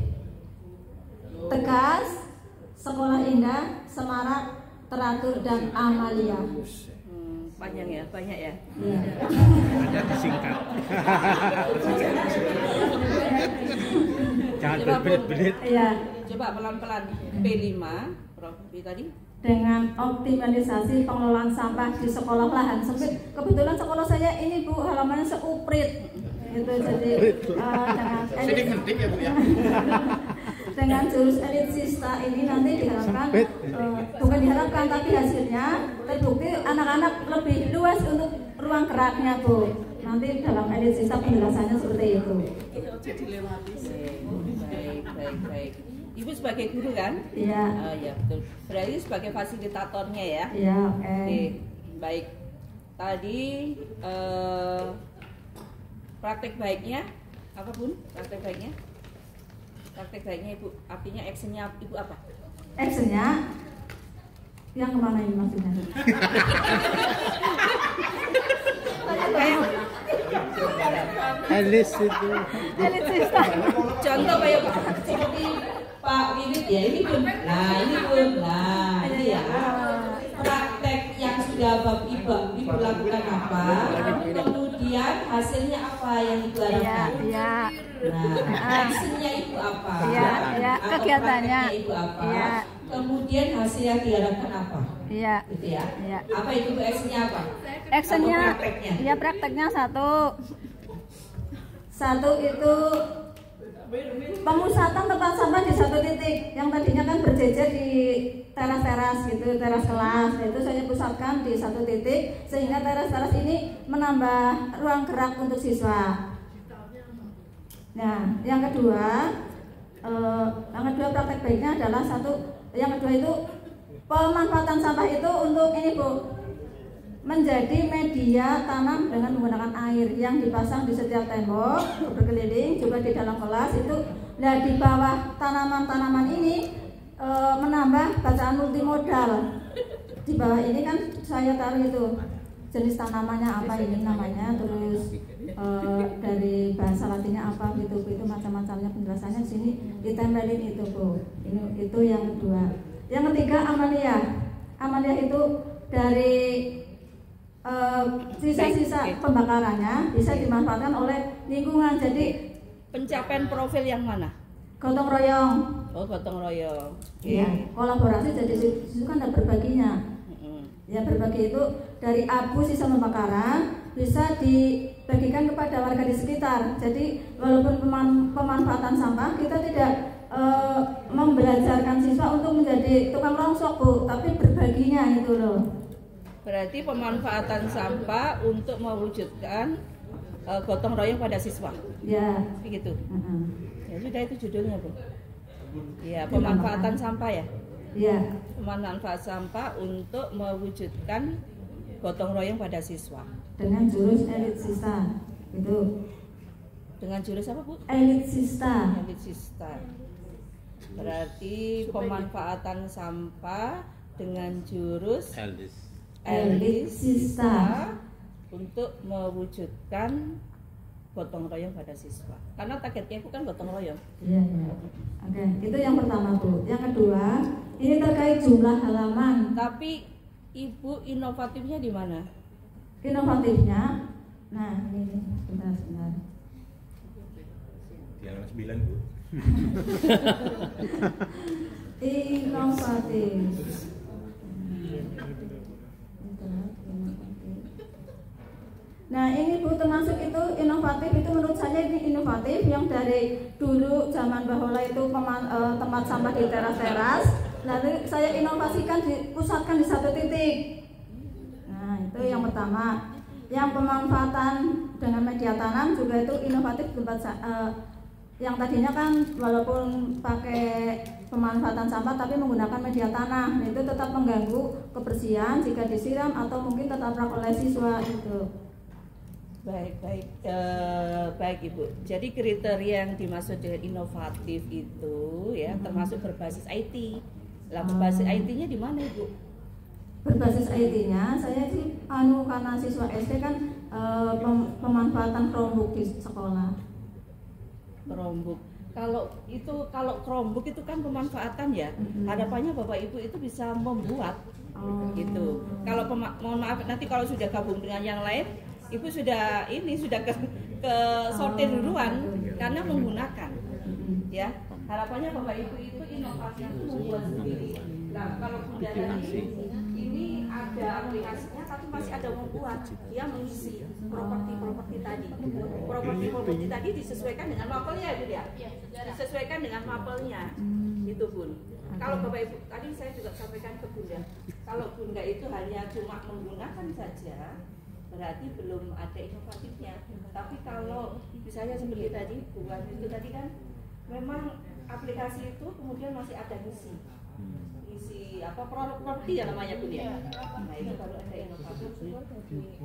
tegas, sekolah indah, semarak, teratur dan amalia. Panjang ya, banyak ya. Iya. Ada disingkat. Jangan Coba, Bu. berbelit-belit. Iya. Coba pelan-pelan. P5, Prof. tadi. Dengan optimalisasi pengelolaan sampah di sekolah lahan sempit. Kebetulan sekolah saya ini Bu halamannya seuprit. Itu jadi dengan Sedikit mentik ya Bu ya. dengan jurus elitisista ini nanti diharapkan bukan diharapkan tapi hasilnya terbukti anak-anak lebih luas untuk ruang geraknya Bu. Nanti dalam elitisista penjelasannya seperti itu. Baik. Ibu sebagai guru kan? Iya. Ya betul. Berarti sebagai fasilitatornya ya? Iya, oke. Oke, baik. Tadi praktek baiknya apa Bun? Praktek baiknya? Praktek baiknya Ibu, artinya actionnya Ibu apa? Actionnya yang kemana ini maksudnya? Elis itu. Elitisista. Contoh kayak seperti Pak Wiwit ya, ini Bun. Nah ini Bun, nah ini ya. Praktek yang sudah Ibu lakukan apa? Kemudian hasilnya apa yang Ibu harapkan? Iya. Nah, actionnya Ibu apa? Iya, Atau kegiatannya. prakteknya Ibu apa? Iya. Kemudian hasil yang diharapkan apa? Iya. Gitu ya. Iya. Apa itu Bu, actionnya apa? Actionnya, Atau prakteknya? ya prakteknya satu itu pemusatan tempat sampah di satu titik yang tadinya kan berjejer di teras-teras gitu, teras kelas, itu saya pusatkan di satu titik sehingga teras-teras ini menambah ruang gerak untuk siswa. Nah, yang kedua praktek baiknya adalah yang kedua itu pemanfaatan sampah itu untuk ini Bu, menjadi media tanam dengan menggunakan air yang dipasang di setiap tembok berkeliling juga di dalam kelas itu. Nah di bawah tanaman-tanaman ini menambah bacaan multimodal. Di bawah ini kan saya taruh itu jenis tanamannya apa ini namanya, terus dari bahasa Latinnya apa gitu, itu macam-macamnya penjelasannya di sini ditempelin itu Bu. Itu yang kedua. Yang ketiga amalia itu dari sisa-sisa pembakarannya bisa dimanfaatkan oleh lingkungan. Jadi pencapaian profil yang mana? Gotong royong. Oh, gotong royong. Iya, kolaborasi jadi itu kan ada berbaginya. Ya berbagi itu dari abu sisa pembakaran bisa dibagikan kepada warga di sekitar. Jadi walaupun pemanfaatan sampah kita tidak membelajarkan siswa untuk menjadi tukang rongsok Bu, tapi berbaginya itu loh. Berarti pemanfaatan sampah untuk mewujudkan gotong royong pada siswa. Ya. Begitu. Ya sudah, itu judulnya Bu. Ya, pemanfaatan sampah ya. Iya. Pemanfaatan sampah untuk mewujudkan gotong royong pada siswa. Dengan jurus elitisista. Itu. Dengan jurus apa Bu? Elitisista. Elitisista. Berarti pemanfaatan sampah dengan jurus elitisista untuk mewujudkan gotong royong pada siswa. Karena targetnya itu kan gotong royong. Iya. Oke, itu yang pertama Bu. Yang kedua, ini terkait jumlah halaman. Tapi Ibu inovatifnya di mana? Inovatifnya, nah ini sebentar. Di halaman 9 Bu. Inovatif. Nah ini Bu, termasuk itu inovatif, itu menurut saya ini inovatif yang dari dulu zaman bahula itu tempat sampah di teras-teras, lalu saya inovasikan dipusatkan di satu titik. Nah itu yang pertama. Yang pemanfaatan dengan media tanam juga itu inovatif tempat yang tadinya kan walaupun pakai pemanfaatan sampah tapi menggunakan media tanah, itu tetap mengganggu kebersihan jika disiram atau mungkin tetap oleh siswa itu. Baik Ibu. Jadi kriteria yang dimaksud dengan inovatif itu ya termasuk berbasis IT. Lah berbasis IT-nya di mana Ibu? Berbasis IT-nya saya sih karena siswa SD kan pemanfaatan Chromebook di sekolah. Chromebook. Kalau Chromebook itu kan pemanfaatan ya. Harapannya Bapak Ibu itu bisa membuat gitu. Kalau mohon maaf nanti kalau sudah gabung dengan yang lain, Ibu sudah ke sortir duluan karena menggunakan. Ya. Harapannya Bapak Ibu itu inovasi itu membuat sendiri. Nah, kalau sudah ini ada aplikasinya tapi masih ada membuat, dia mengisi properti tadi. Properti tadi disesuaikan dengan mapelnya Bu ya. Disesuaikan dengan mapelnya. Itu Bun. Kalau Bapak Ibu tadi saya juga sampaikan ke Bunda. Kalau Bunda itu hanya cuma menggunakan saja, berarti belum ada inovatifnya. Tapi kalau misalnya seperti tadi bukan itu tadi kan memang aplikasi itu kemudian masih ada ngisi properti ya namanya Bun ya. Nah itu baru ada inovasi.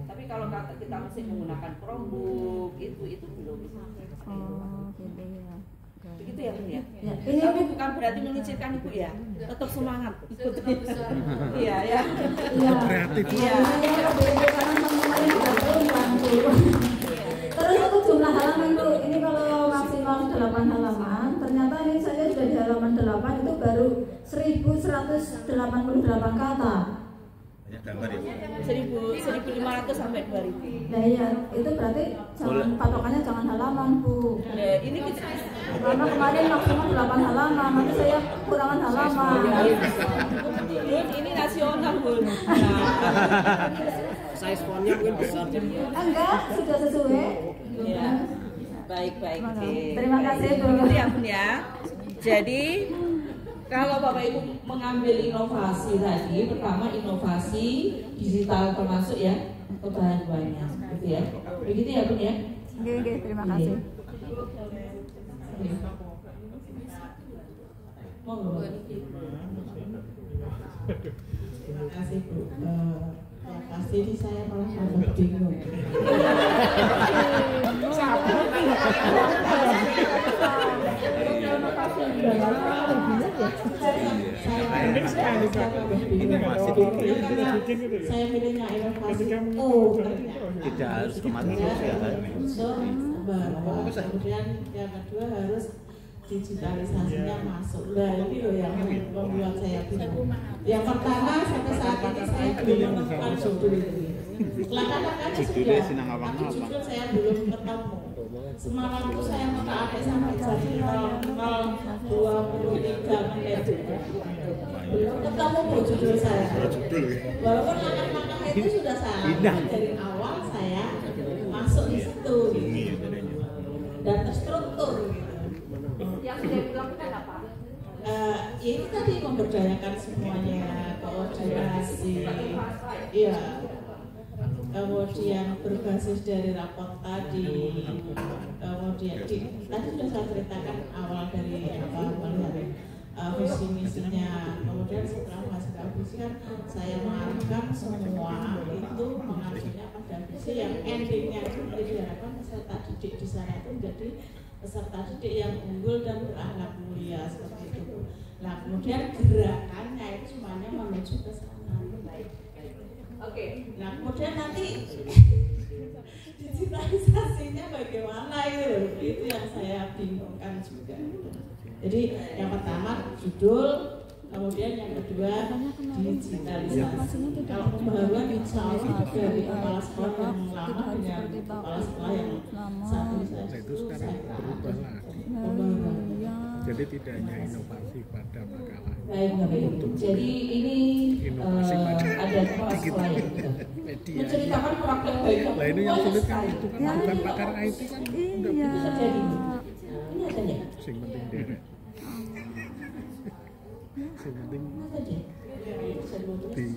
Tapi kalau kita masih menggunakan Chromebook itu belum. Gitu ya. Begitu ya Bun ya. Ini tapi bukan berarti mengicilkan Ibu ya. Tetap semangat ikut. Iya ya. Kreatif. Iya. Terus untuk jumlah halaman Bu, ini kalau maksimal 8 halaman, ternyata ini saya sudah di halaman 8 itu baru 1188 kata. Banyak gambar ya Bu? 1.500 sampai 2.000. Nah iya, itu berarti patokannya jangan halaman Bu. Ini kita karena kemarin maksimal 8 halaman, nanti saya kurangan halaman. Ini nasional Bun. Size fontnya mungkin besar jadi. Enggak, sudah sesuai. Ya. Baik. Terima kasih Bu. Ya Bun ya. Jadi kalau Bapak Ibu mengambil inovasi tadi, pertama inovasi digital termasuk ya kebahagiaannya, gitu ya. Begitu ya Bun ya. Oke, terima kasih. Terima kasih Bu. Yang pasti ini saya malah agak bingung. Saya pilihnya inovasi. Tidak harus kemarin ya kan. Kemudian yang kedua harus digitalisasinya masuk. Nah ini loh yang membuat saya bingung. Yang pertama sampai saat ini saya belum menemukan judul ini. Kadang-kadang sudah, tapi judul saya belum ketemu. Semalam itu saya mengatik sampai jam 00:23 menit. Belum ketemu Bu judul saya. Walaupun langkah-langkah itu sudah saya dari awal saya masuk di situ dan terstruktur. Yang sudah dilakukan apa? Ini tadi memberdayakan semuanya, koordinasi, iya. Kemudian berbasis dari raport tadi, kemudian tadi sudah saya ceritakan awal dari melihat visi misinya, kemudian setelah menghasilkan visi kan saya mengarahkan semua itu mengajunya pada visi yang endingnya itu diharapkan peserta didik di sana itu menjadi peserta didik yang unggul dan berakhlak mulia seperti itu. Nah kemudian gerakannya itu semuanya menuju ke sana. Oke. Nah kemudian nanti digitalisasinya bagaimana itu yang saya bingungkan juga. Jadi yang pertama judul, Kemudian yang kedua digitalisasi. Kalau pembaruan insya Allah dari kepala sekolah yang lama dengan kepala sekolah yang saat ini itu sekarang berubah lagi. Jadi tidak hanya inovasi pada makalah. Baik. Jadi ini ada kepala sekolah yang menceritakan praktek baik. Nah ini yang sulit kan itu kan bukan pakar IT kan nggak bisa jadi. Ini adanya. Sing penting derek. Sing penting di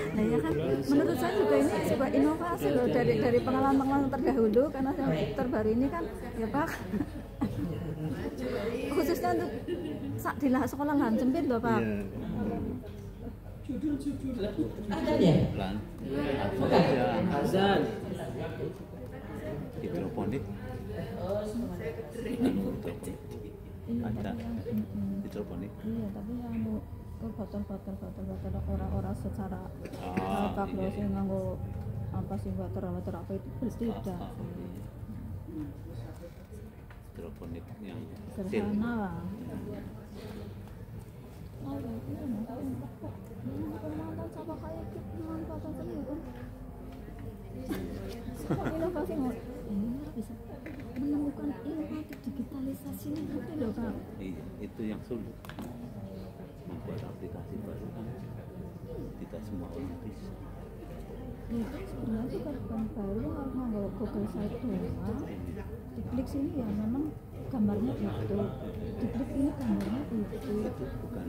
Nah ya kan, menurut saya juga ini sebuah inovasi loh dari pengalaman terdahulu, karena yang terbaru ini kan ya Pak, khususnya untuk di sekolah lahan sempit loh Pak. Judul-judul ada ya? Bukan. azan hidroponik ada hidroponik. Iya, tapi yang botol orang-orang secara apa kalau sih nganggo apa sih water apa itu berbeda. Hidroponik yang Sederhana lah. Oh, itu pemanfaatan sama kayak pemanfaatan sendiri kan. Sebuah inovasi ini bisa menemukan inovasi digitalisasi nanti loh Kak. Iya, itu yang sulit. Membuat aplikasi baru kan tidak semua orang bisa. Itu sebenarnya juga bukan baru, kalau Google site doang. Diklik sini ya memang gambarnya itu, diklik ini gambarnya itu. Itu bukan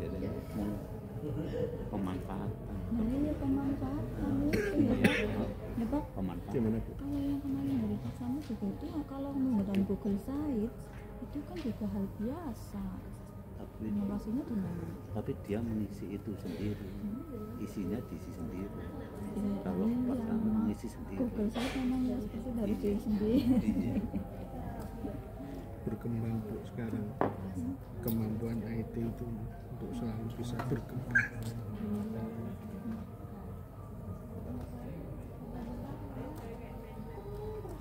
jadi pemanfaatan. Nah ini pemanfaatan itu ya Pak. Pemanfaatan. Kalau yang kemarin dari Pak Samu juga itu kalau menggunakan Google Sites itu kan juga hal biasa. Inovasinya di mana? Tapi dia mengisi itu sendiri, isinya diisi sendiri. Ya, Kalau Pak mengisi sendiri. Google Sites memang ya seperti dari diri sendiri. Berkembang Bu sekarang, kemampuan IT itu untuk selalu bisa berkembang.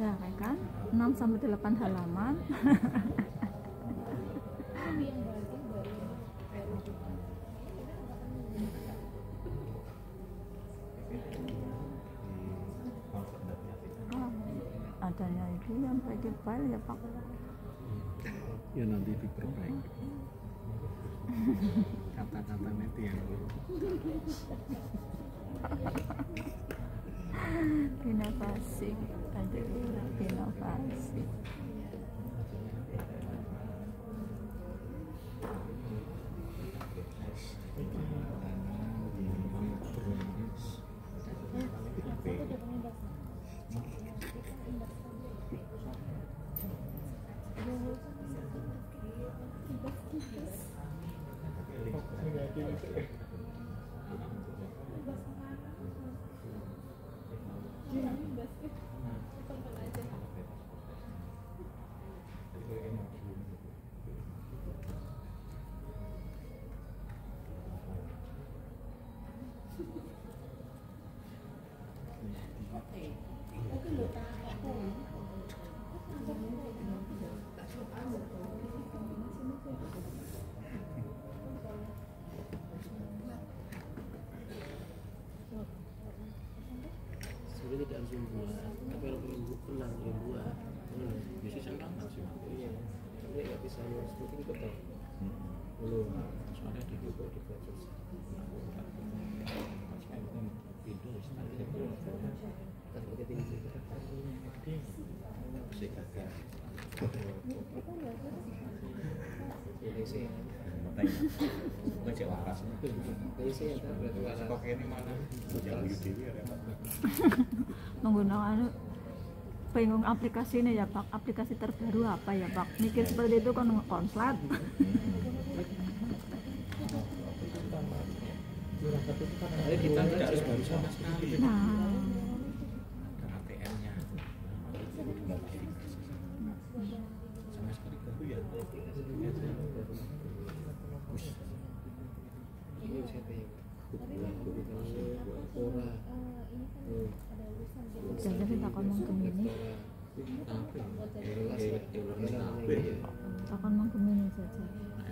Nah, kan 6-8 halaman. Adanya itu yang pakai file ya Pak. Ya nanti diperbaiki. Kata-katanya itu yang inovasi, ada inovasi. sebenarnya tidak harus membuat, tapi kalau perlu tenang ya buat. Bisa sangat sih. Iya. Tapi nggak bisa seperti itu toh. Belum. Soalnya di Google di proses. Windows tapi ketinggi. Bisa kakak. Ini sih. Menggunakan bingung aplikasinya ya Pak, aplikasi terbaru apa ya Pak, mikir seperti itu kan konslet. Kita tidak harus baru sama sekali. Nah, ATM-nya sama sekali baru ya. Ini siapa yang jadi tak ngomong Gemini, tak ngomong Gemini saja.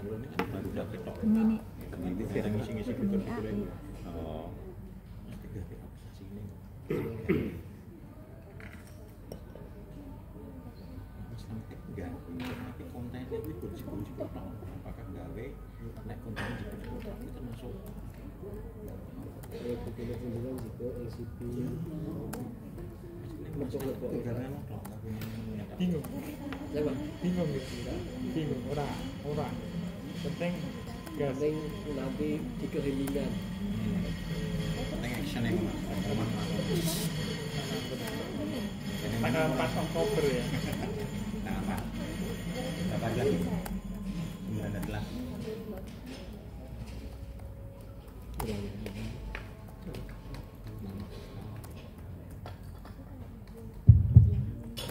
ini kan baru dapat tok. Ini sekarang ngisi-ngisi fitur-fitur. Oh. Mesti gawe aplikasi ini. Enggak, tapi kontennya itu kunci-kunci potong. Apakah gawe nek konten diperlukan itu termasuk kita sendiri juga LCD bingung bingung orang penting penting nanti di keheningan penting action yang tanggal 4 Oktober ya Tanggal 4 kapan lagi? 9 adalah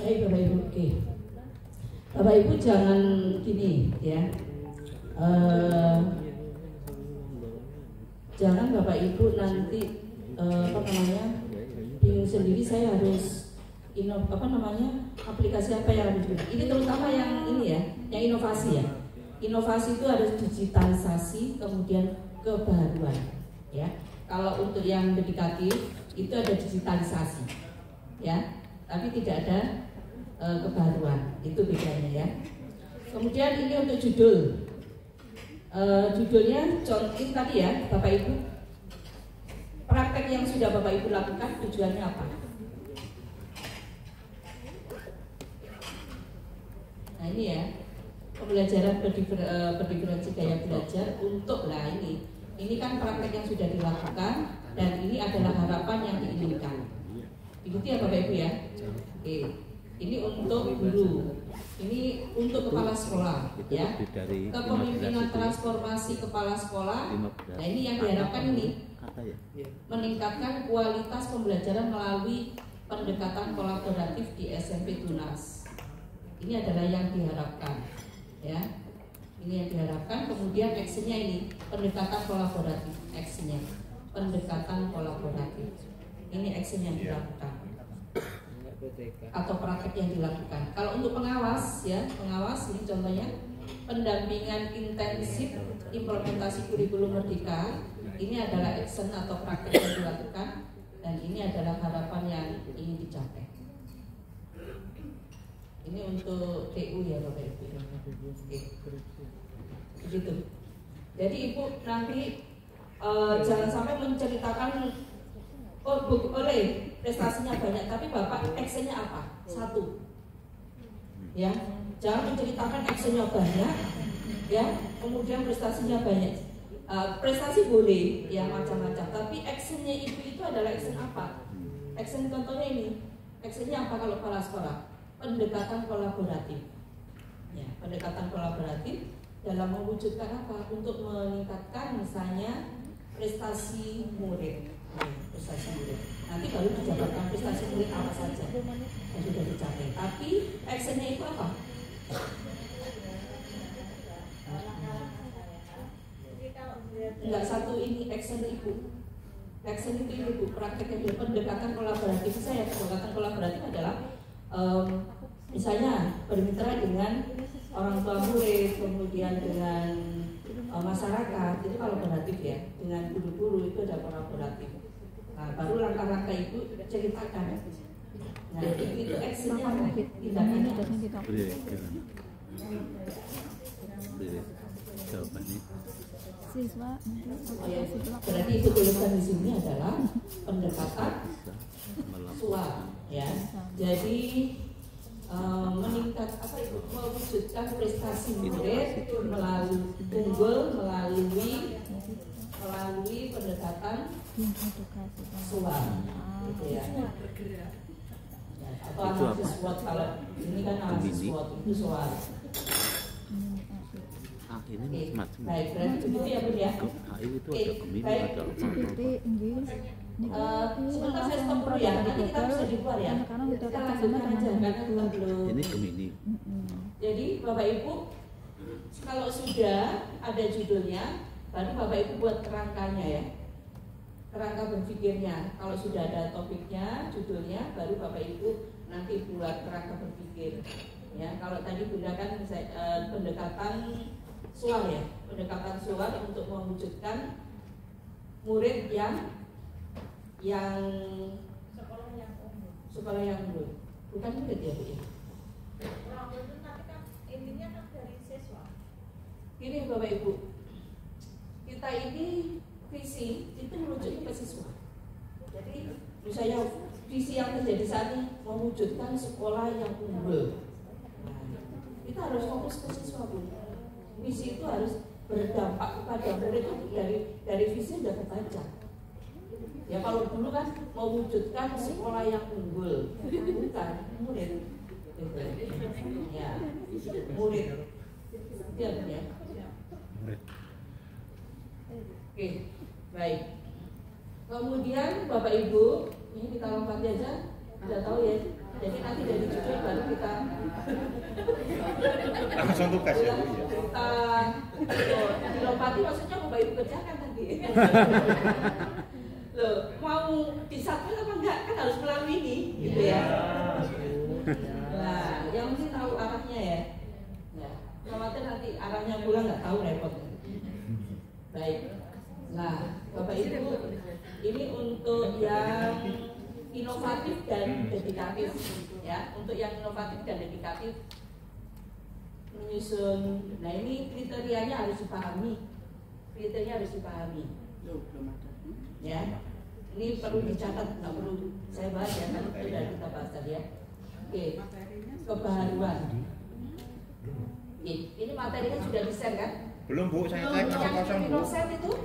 Baik Bapak Ibu, oke. Bapak Ibu jangan gini ya, jangan Bapak Ibu nanti bingung sendiri saya harus aplikasi apa yang harus digunakan. Ini terutama yang ini ya, yang inovasi ya. Inovasi itu harus digitalisasi kemudian kebaruan ya. Kalau untuk yang dedikatif itu ada digitalisasi ya, tapi tidak ada kebaruan, itu bedanya ya. Kemudian ini untuk judul, judulnya contoh tadi ya Bapak Ibu, praktek yang sudah Bapak Ibu lakukan tujuannya apa? Nah ini ya, pembelajaran berdiferensi gaya belajar untuk ini kan praktek yang sudah dilakukan dan ini adalah harapan yang diinginkan. Begitu ya Bapak Ibu ya. Oke. Ini untuk guru, ini untuk kepala sekolah, ya. Kepemimpinan transformasi kepala sekolah. Nah ini yang diharapkan ini meningkatkan kualitas pembelajaran melalui pendekatan kolaboratif di SMP Tunas. Ini adalah yang diharapkan, ya. Ini yang diharapkan. Kemudian actionnya ini pendekatan kolaboratif, actionnya pendekatan kolaboratif. Ini action yang dilakukan atau praktek yang dilakukan. Kalau untuk pengawas ya, pengawas ini contohnya pendampingan intensif implementasi kurikulum Merdeka. Ini adalah action atau praktek yang dilakukan dan ini adalah harapan yang ingin dicapai. Ini untuk TU ya Bapak Ibu. Begitu. Jadi Ibu nanti jangan sampai menceritakan oleh prestasinya banyak, tapi Bapak actionnya apa? Satu, ya, jangan menceritakan actionnya banyak, ya, kemudian prestasinya banyak. Prestasi boleh, ya macam-macam, tapi actionnya itu adalah action apa? Action contohnya ini, actionnya apa kalau kepala sekolah? Pendekatan kolaboratif, ya, pendekatan kolaboratif dalam mewujudkan apa? Untuk meningkatkan misalnya prestasi murid. Prestasi murid. Nanti baru dijabarkan prestasi murid apa saja yang sudah dicapai. Tapi actionnya itu apa? Enggak satu ini action ibu. Action itu ibu praktek yang pendekatan kolaboratif. Saya pendekatan kolaboratif adalah misalnya bermitra dengan orang tua murid, kemudian dengan masyarakat, itu kolaboratif ya. Dengan guru-guru itu ada kolaboratif. Nah, baru langkah-langkah itu ceritakan. Nah, itu actionnya apa? Tindakannya. Siswa. Berarti itu tulisan di sini adalah pendekatan SWA, ya. Jadi meningkat apa itu mewujudkan prestasi murid melalui unggul melalui pendekatan SWA, gitu ya. Atau analisis SWOT, kalau ini kan analisis SWOT itu SWA. Ini macam. Baik, berarti begitu ya Bun ya. Itu ada Gemini, ada sebentar saya stop dulu ya, nanti kita bisa di luar ya. Kita lanjutkan aja karena kita belum. Ini Gemini. Jadi Bapak Ibu kalau sudah ada judulnya, baru Bapak Ibu buat kerangkanya ya, kerangka berpikirnya. Kalau sudah ada topiknya, judulnya, baru Bapak Ibu nanti buat kerangka berpikir. Ya, kalau tadi Bunda kan pendekatan soal ya, pendekatan soal untuk mewujudkan murid yang sekolah yang unggul. Bukan murid ya Bu ya. Itu nanti kan intinya kan dari siswa. Ini Bapak Ibu, kita ini visi itu merujuk ke siswa. Jadi misalnya visi yang terjadi saat ini mewujudkan sekolah yang unggul. Nah, kita harus fokus ke siswa Bu. Visi itu harus berdampak kepada murid itu dari visi sudah kebaca. Ya kalau dulu kan mewujudkan sekolah yang unggul, bukan murid. Ya, murid. Ya. Oke, baik. Kemudian Bapak Ibu, ini kita lompat aja, sudah tahu ya. Jadi nanti dari judul baru kita langsung tugas ya Bu ya. Kita dilompati maksudnya Bapak Ibu kerjakan nanti. Loh, mau disatuin apa enggak? Kan harus melalui ini, gitu ya. Nah, yang mesti tahu arahnya ya. Ya, khawatir nanti arahnya pulang nggak tahu repot. Baik. Nah, Bapak Ibu, ini untuk yang inovatif dan dedikatif, ya. Untuk yang inovatif dan dedikatif menyusun. Nah, ini kriterianya harus dipahami. Kriterianya harus dipahami. Ya, ini perlu dicatat, nggak perlu saya bahas ya, kan sudah kita bahas tadi ya. Oke, kebaruan. Ini materinya sudah di-share kan? Belum Bu, saya cek masih kosong Bu. Itu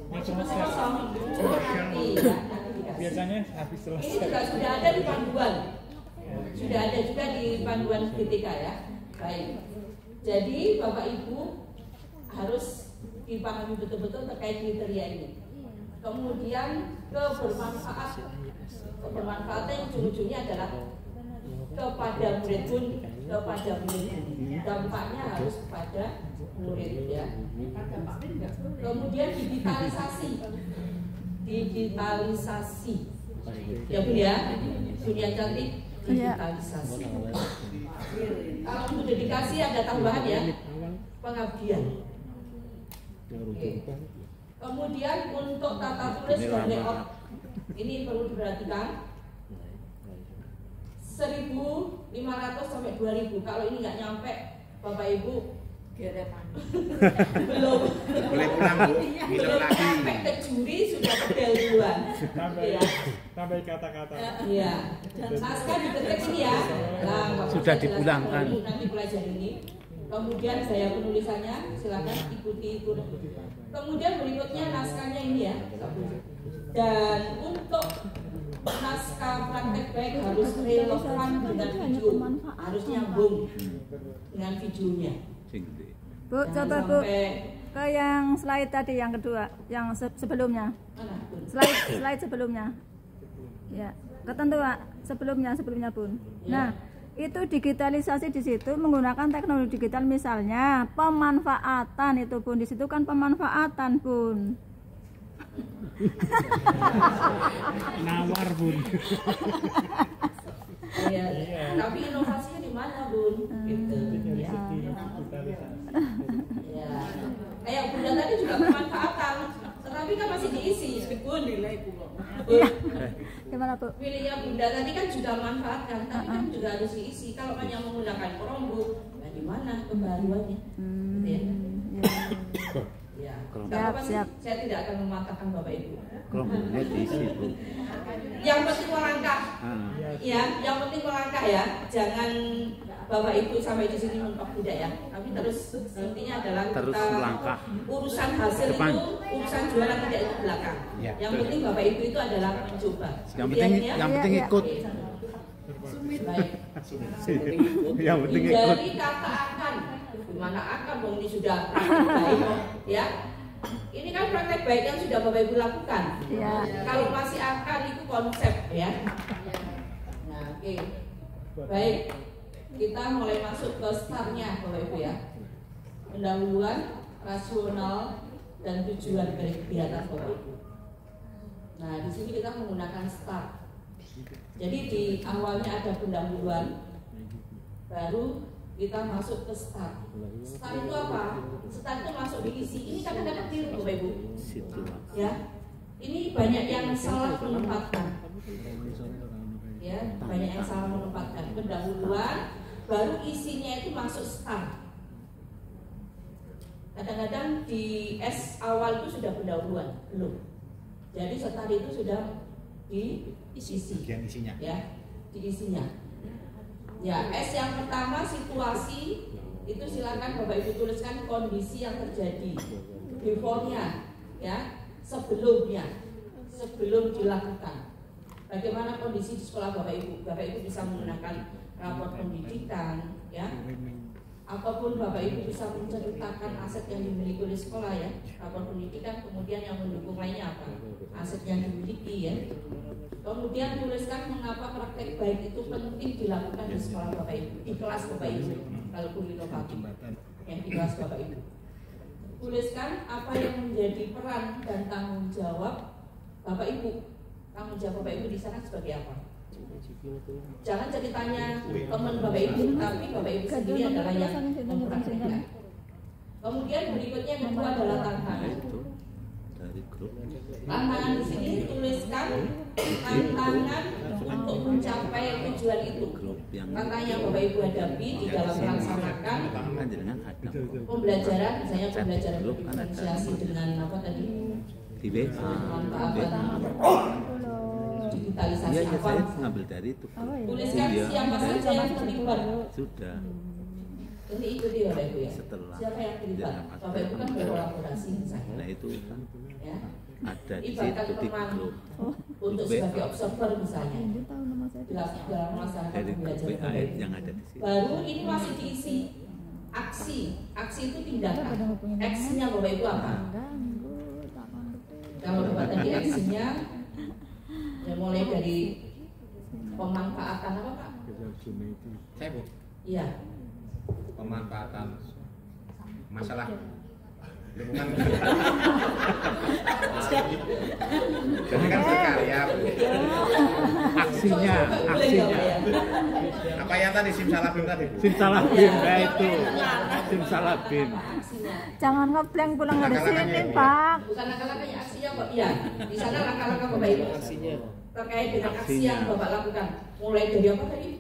Masih kosong. biasanya habis Ini selesai. juga sudah ada di panduan. Sudah ada juga di panduan GTK ya. Baik. Jadi Bapak Ibu harus dipahami betul-betul terkait kriteria ini. Kemudian kebermanfaatan yang ujung-ujungnya adalah kepada murid pun, kepada murid. Dampaknya harus kepada murid ya. Kemudian digitalisasi. Ya Bu ya. Dunia cantik digitalisasi. Kalau untuk dedikasi ada tambahan ya. Pengabdian. Oke. Kemudian untuk tata tulis dan layout ini perlu diperhatikan 1.500 sampai 2.000. Kalau ini nggak nyampe Bapak Ibu belum Boleh pulang Bu, minum lagi. Sampai ke juri sudah pedal duluan. Tambah kata-kata. Iya. Naskah diketik ini ya. Nah, Sudah dipulangkan. Nanti pelajari ini. Kemudian gaya penulisannya silakan ikuti itu. Kemudian berikutnya naskahnya ini ya. Dan untuk naskah praktek baik harus relevan dengan video, harus nyambung dengan videonya. Bu, coba Bu ke yang slide tadi yang kedua, yang sebelumnya. Slide sebelumnya. Ya, ketentuan sebelumnya Bun. Nah, itu digitalisasi di situ menggunakan teknologi digital, misalnya pemanfaatan itu Bun, di situ kan pemanfaatan Bun. Nawar Bun. Iya, tapi inovasinya di mana Bun? Gitu. Ya. Ya. Kayak Bunda tadi juga pemanfaatan, tetapi kan masih diisi. Bun nilai Iya. Gimana Bu? Pilihnya Bunda tadi kan juga memanfaatkan, tapi kan juga harus diisi. Kalau hanya menggunakan Chromebook, nah di mana kebaruannya? Gitu ya. Ya. Siap. Saya tidak akan mematahkan Bapak Ibu. Chromebooknya diisi Bu. Yang penting melangkah. Ya, yang penting melangkah ya. Jangan Bapak Ibu sampai di sini mentok, tidak ya. Tapi terus intinya adalah Terus kita melangkah. urusan hasil Depan. itu, urusan jualan tidak itu belakang. Ya, yang betul. penting Bapak Ibu itu adalah mencoba. Yang penting ikut. Baik. Yang penting ikut. Hindari kata akan. Gimana akan dong, ini sudah praktek baik ya. Ini kan praktek baik yang sudah Bapak Ibu lakukan. Ya. Kalau masih akan itu konsep ya. Nah, oke. Baik. Kita mulai masuk ke startnya Bapak Ibu ya. Pendahuluan, rasional, dan tujuan dari kegiatan Bapak Ibu. Nah, di sini kita menggunakan start. Jadi di awalnya ada pendahuluan, baru kita masuk ke start. Start itu apa? Start itu masuk diisi. Ini kadang-kadang keliru Bapak Ibu. Ya, ini banyak yang salah menempatkan. Ya, banyak yang salah menempatkan. Pendahuluan, baru isinya itu masuk start. Kadang-kadang di S awal itu sudah pendahuluan, belum. Jadi start itu sudah diisi. Isinya. Ya, diisinya. Ya, S yang pertama situasi, itu silakan Bapak Ibu tuliskan kondisi yang terjadi, before-nya, ya, sebelumnya, sebelum dilakukan. Bagaimana kondisi di sekolah Bapak Ibu? Bapak Ibu bisa menggunakan rapor pendidikan, ya, apapun Bapak Ibu bisa menceritakan aset yang dimiliki oleh sekolah, ya, rapor pendidikan. Kemudian yang mendukung lainnya apa? Aset yang dimiliki, ya. Kemudian tuliskan mengapa praktek baik itu penting dilakukan di sekolah Bapak Ibu, di kelas Bapak Ibu. Kalau guru inovatif, yang di kelas Bapak Ibu. Tuliskan apa yang menjadi peran dan tanggung jawab Bapak Ibu. Tanggung jawab Bapak Ibu di sana sebagai apa? Jangan ceritanya teman Bapak Ibu, tapi Bapak Ibu sendiri adalah yang mempraktikkan. Kemudian berikutnya yang kedua adalah tantangan. Tantangan di sini tuliskan tantangan untuk mencapai tujuan itu. Tantangan yang Bapak Ibu hadapi di dalam melaksanakan pembelajaran, misalnya pembelajaran diferensiasi dengan apa tadi? Digitalisasi apa? Ngambil dari itu. Tuliskan siapa saja yang terlibat. Sudah. Ini ikuti Bapak Ibu ya. Setelah siapa yang terlibat? Bapak Ibu kan berkolaborasi misalnya. Nah itu kan ya. Ada di Ibaratkan situ di teman grup. untuk sebagai observer misalnya. Dalam melaksanakan pembelajaran Bapak Ibu. Yang ada di situ. Baru ini masih diisi aksi. Aksi itu tindakan. Aksinya Bapak Ibu apa? Kalau Bapak tadi aksinya ya mulai dari pemanfaatan apa Pak? Saya Bu. Iya. Pemanfaatan masalah lingkungan. Jadi kan berkarya. Aksinya. Apa yang tadi simsalabim tadi Bu? Simsalabim, itu. Simsalabim. Jangan ngebleng pulang dari sini Pak. Bukan langkah-langkahnya aksinya Pak. Iya. Di sana langkah-langkah Bapak Ibu. Terkait dengan aksi yang Bapak lakukan. Mulai dari apa tadi?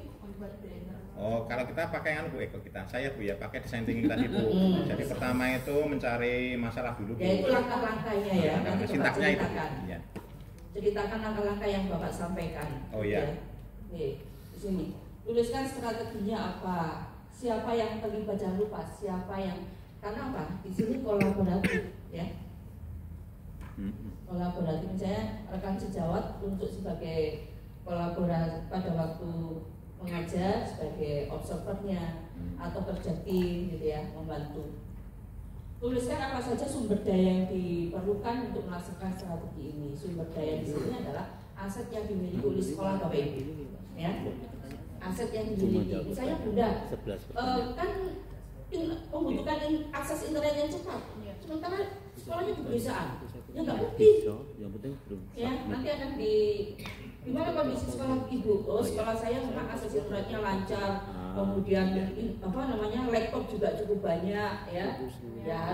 Oh, kalau kita pakai Bu Eko kita, saya Bu ya pakai desain thinking tadi Bu. Jadi pertama itu mencari masalah dulu Bu. Ya itu langkah-langkahnya ya. Nanti Bapak ceritakan. Ya. Ceritakan langkah-langkah yang Bapak sampaikan. Oh iya. Nih, di sini. Tuliskan strateginya apa? Siapa yang terlibat, jangan lupa siapa yang, karena apa? Di sini kolaboratif ya. Kolaboratif, misalnya rekan sejawat untuk sebagai kolaboratif pada waktu mengajar sebagai observernya atau kerja tim gitu ya, membantu. Tuliskan apa saja sumber daya yang diperlukan untuk melaksanakan strategi ini. Sumber daya di sini adalah aset yang dimiliki oleh sekolah Bapak Ibu, ya. Aset yang dimiliki. Misalnya Bunda, kan membutuhkan akses internet yang cepat. Sementara sekolahnya di pedesaan, ya nggak mungkin. Ya, nanti akan gimana kondisi sekolah Ibu? Oh, sekolah saya memang akses internetnya lancar, kemudian apa namanya laptop juga cukup banyak, ya. Ya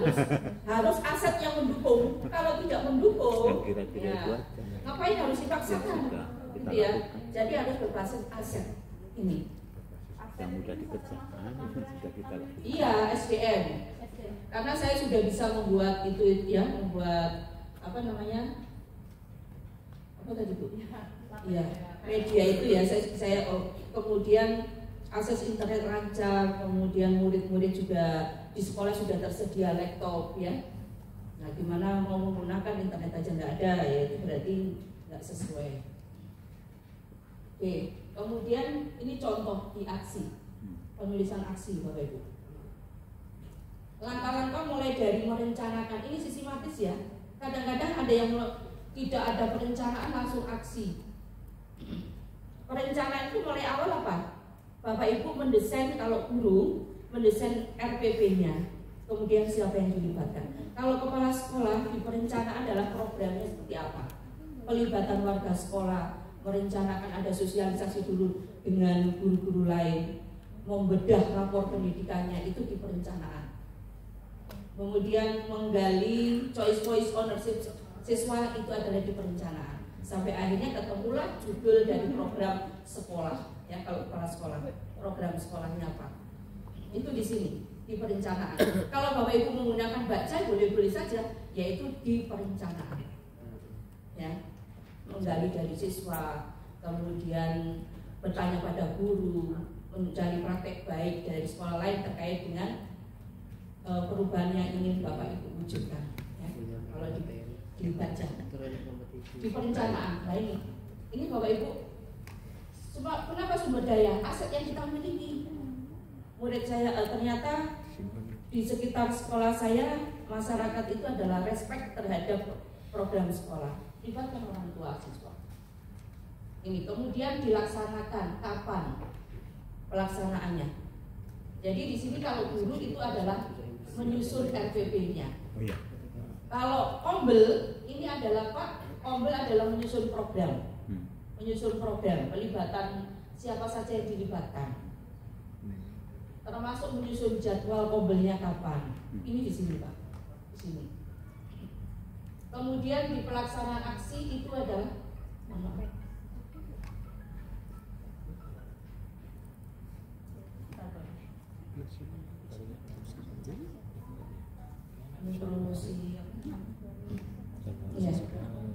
harus aset yang mendukung. Kalau tidak mendukung, ya ngapain harus dipaksakan, gitu ya. Jadi harus berbasis aset ini. Yang mudah dikerjakan sudah kita lakukan. Iya, SDM. Karena saya sudah bisa membuat itu ya, membuat apa namanya? Apa tadi Bu? Iya, media itu ya saya kemudian akses internet lancar, kemudian murid-murid juga di sekolah sudah tersedia laptop ya. Nah, gimana mau menggunakan internet aja nggak ada ya, itu berarti nggak sesuai. Oke, kemudian ini contoh di aksi, penulisan aksi Bapak Ibu. Langkah-langkah mulai dari merencanakan, ini sistematis ya. Kadang-kadang ada yang tidak ada perencanaan langsung aksi. Perencanaan itu mulai awal apa? Bapak Ibu mendesain, kalau guru mendesain RPP-nya, kemudian siapa yang dilibatkan. Kalau kepala sekolah di perencanaan adalah programnya seperti apa? Pelibatan warga sekolah, merencanakan ada sosialisasi dulu dengan guru-guru lain. membedah rapor pendidikannya itu di perencanaan. Kemudian menggali choice ownership siswa itu adalah di perencanaan. Sampai akhirnya ketemulah judul dari program sekolah, ya kalau kepala sekolah, program sekolahnya apa? Itu di sini, di perencanaan. Kalau Bapak Ibu menggunakan baca boleh-boleh saja, yaitu di perencanaan. Ya, menggali dari siswa, kemudian bertanya pada guru, mencari praktek baik dari sekolah lain terkait dengan perubahan yang ingin Bapak Ibu wujudkan. Ya, kalau dibaca di perencanaan. Nah ini Bapak Ibu, kenapa sumber daya aset yang kita miliki? Murid saya ternyata di sekitar sekolah saya, masyarakat itu adalah respect terhadap program sekolah, libatkan orang tua siswa. Ini kemudian dilaksanakan kapan pelaksanaannya? Jadi di sini kalau guru itu adalah menyusun RPP-nya. Kalau Ombel ini adalah Pak, Ombel adalah menyusun program, pelibatan siapa saja yang dilibatkan, termasuk menyusun jadwal Ombelnya kapan. Ini di sini Pak, di sini. Kemudian di pelaksanaan aksi itu adalah promosi. Ya.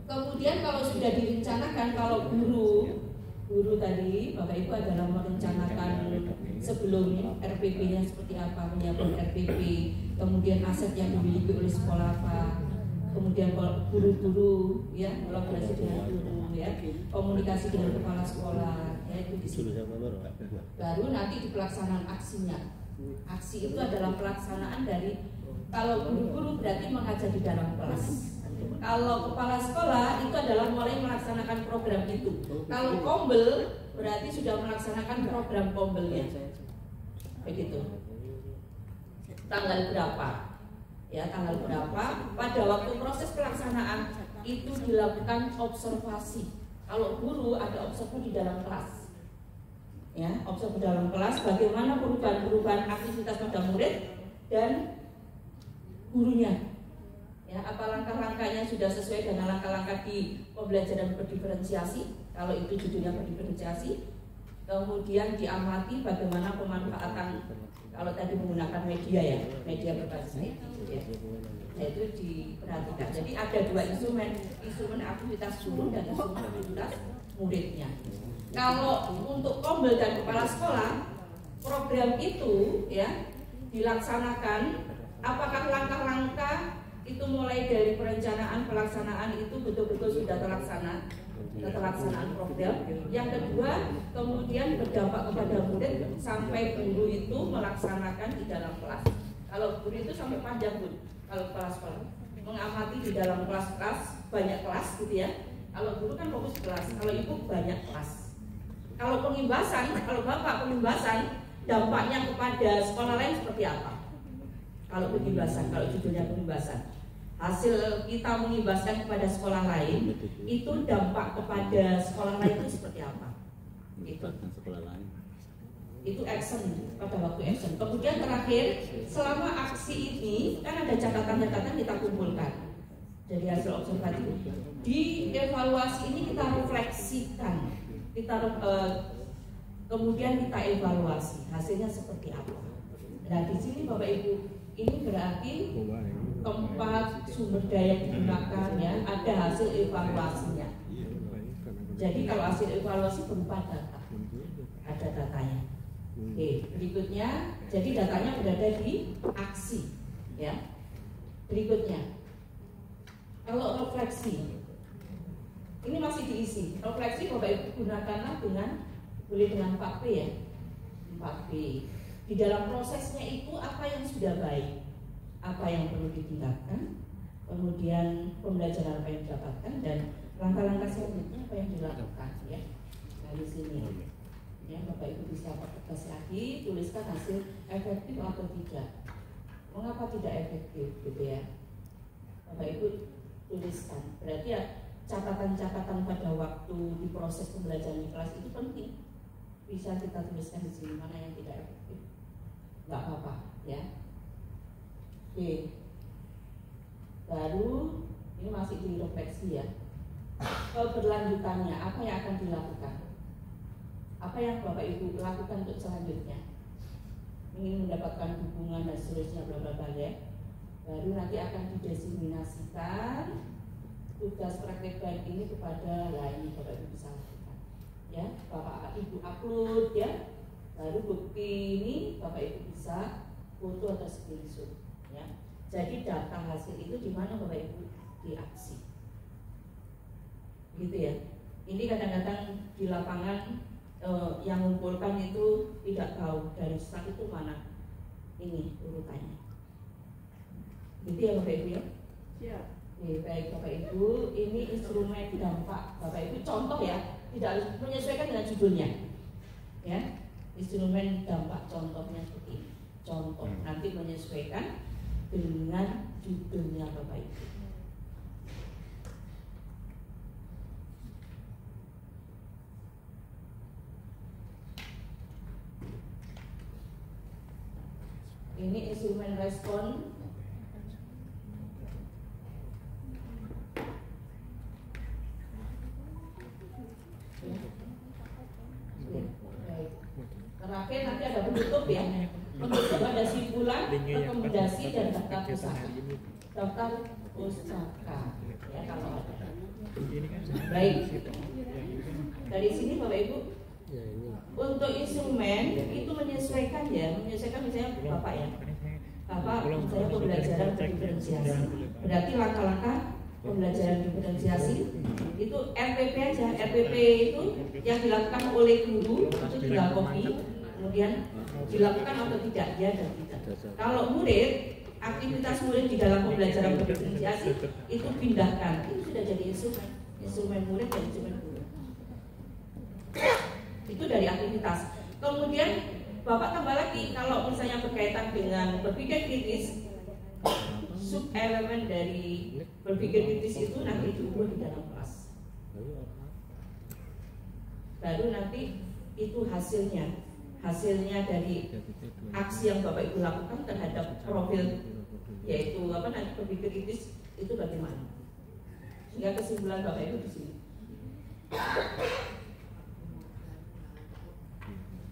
Kemudian kalau sudah direncanakan, kalau guru tadi Bapak Ibu adalah merencanakan sebelum RPP-nya seperti apa, menyiapkan RPP, kemudian aset yang dimiliki oleh sekolah apa, kemudian guru-guru ya kolaborasi dengan guru ya, komunikasi dengan kepala sekolah ya, itu di sini. Baru nanti di pelaksanaan aksinya. Aksi itu adalah pelaksanaan dari, kalau guru-guru berarti mengajar di dalam kelas. Kalau kepala sekolah itu adalah mulai melaksanakan program itu. Kalau Kombel berarti sudah melaksanakan program Kombelnya. Begitu. Tanggal berapa? Ya, tanggal berapa? Pada waktu proses pelaksanaan itu dilakukan observasi. Kalau guru ada observasi di dalam kelas. Ya, observasi dalam kelas bagaimana perubahan-perubahan aktivitas pada murid dan gurunya. Ya, apa langkah-langkahnya sudah sesuai dengan langkah-langkah di pembelajaran berdiferensiasi, kalau itu judulnya berdiferensiasi. Kemudian diamati bagaimana pemanfaatan, kalau tadi menggunakan media ya, media berbasis IT ya. Itu diperhatikan. Jadi ada dua instrumen aktivitas guru dan instrumen aktivitas muridnya. Kalau untuk Kombel dan kepala sekolah, program itu ya dilaksanakan, apakah langkah-langkah itu mulai dari perencanaan, pelaksanaan itu betul-betul sudah terlaksana, keterlaksanaan program. Yang kedua, kemudian berdampak kepada murid sampai guru itu melaksanakan di dalam kelas. Kalau guru itu sampai panjang Bun, kalau kepala sekolah mengamati di dalam kelas-kelas, banyak kelas gitu ya. Kalau guru kan fokus kelas, kalau ibu banyak kelas. Kalau pengimbasan, kalau bapak pengimbasan, dampaknya kepada sekolah lain seperti apa? Kalau pengimbasan, kalau judulnya pengimbasan, hasil kita mengimbaskan kepada sekolah lain, itu dampak kepada sekolah lain itu seperti apa? Itu action, pada waktu action. Kemudian terakhir, selama aksi ini kan ada catatan-catatan kita kumpulkan dari hasil observasi. Di evaluasi ini kita refleksikan, kemudian kita evaluasi hasilnya seperti apa. Nah di sini Bapak Ibu, ini berarti tempat sumber daya digunakan ya, ada hasil evaluasinya. Jadi kalau hasil evaluasi berupa data, ada datanya. Oke, berikutnya, jadi datanya berada di aksi, ya. Berikutnya, kalau refleksi, ini masih diisi. Refleksi Bapak Ibu gunakanlah boleh dengan 4P ya, 4P. Di dalam prosesnya itu apa yang sudah baik, apa yang perlu ditingkatkan, kemudian pembelajaran apa yang didapatkan, dan langkah-langkah selanjutnya apa yang dilakukan ya. Dari sini ya, Bapak Ibu bisa pertegas lagi, tuliskan hasil efektif atau tidak. Mengapa tidak efektif gitu ya, Bapak Ibu tuliskan. Berarti ya catatan-catatan pada waktu di proses pembelajaran di kelas itu penting. bisa kita tuliskan di sini mana yang tidak efektif, nggak apa-apa ya. Oke, baru ini masih direfleksi ya. Keberlanjutannya apa yang akan dilakukan? Apa yang Bapak Ibu lakukan untuk selanjutnya? Ingin mendapatkan dukungan dan seterusnya bla bla bla ya. Baru nanti akan didiseminasikan tugas praktek baik ini kepada lain, Bapak Ibu bisa lakukan ya. Bapak Ibu upload ya, baru bukti ini Bapak Ibu bisa foto atau screenshot ya. Jadi data hasil itu di mana Bapak Ibu? Di aksi gitu ya. Ini kadang-kadang di lapangan yang mengumpulkan itu tidak tahu dari staff itu mana ini urutannya. Gitu ya Bapak Ibu ya. Siap. Baik Bapak Ibu, ini instrumen dampak Bapak Ibu contoh ya, tidak harus menyesuaikan dengan judulnya ya. Instrumen dampak contohnya seperti ini. Contoh nanti menyesuaikan dengan judulnya Bapak Ibu. Ini instrumen respon terakhir nanti ada penutup ya. Penutup ada simpulan, rekomendasi dan daftar pusaka. Daftar pusaka ya kalau ada. Baik. Dari sini Bapak Ibu, untuk instrumen itu menyesuaikan ya, menyesuaikan misalnya Bapak ya. Bapak misalnya pembelajaran diferensiasi. Berarti langkah-langkah pembelajaran diferensiasi itu RPP aja. RPP itu yang dilakukan oleh guru itu tinggal copy, kemudian dilakukan atau tidak ya dan tidak. Kalau murid, aktivitas murid di dalam pembelajaran diferensiasi itu pindahkan, itu sudah jadi instrumen murid dan instrumen guru. Itu dari aktivitas. Kemudian Bapak tambah lagi kalau misalnya berkaitan dengan berpikir kritis, sub elemen dari berpikir kritis itu nanti diubah di dalam kelas. Baru nanti itu hasilnya dari aksi yang Bapak Ibu lakukan terhadap profil, yaitu apa nanti berpikir kritis itu bagaimana? Sehingga kesimpulan Bapak Ibu di sini.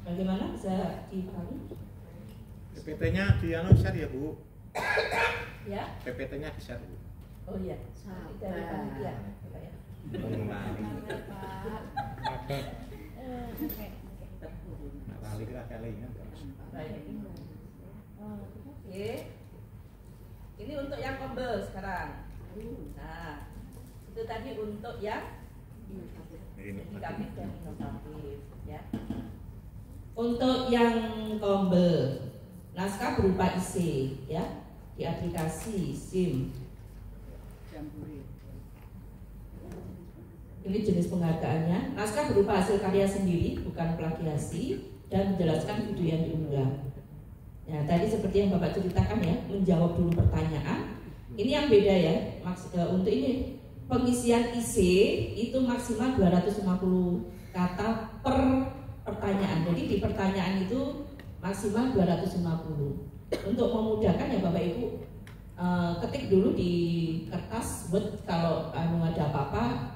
Bagaimana bisa dipahami? PPT-nya di share ya Bu. Ya. PPT-nya di share Bu. Oh iya. Dari panitia, Bapak ya. Oke. Ini untuk yang kombel sekarang. Nah, itu tadi untuk yang indikatif dan inovatif ya. Untuk yang kombel, naskah berupa IC ya, di aplikasi SIM. Ini jenis penghargaannya. Naskah berupa hasil karya sendiri, bukan plagiasi, dan menjelaskan video yang diunggah. Ya, tadi seperti yang Bapak ceritakan ya, menjawab dulu pertanyaan. Ini yang beda ya. Untuk ini pengisian IC itu maksimal 250 kata per pertanyaan. Jadi di pertanyaan itu maksimal 250. Untuk memudahkan ya Bapak Ibu, ketik dulu di kertas Word. Kalau ada apa-apa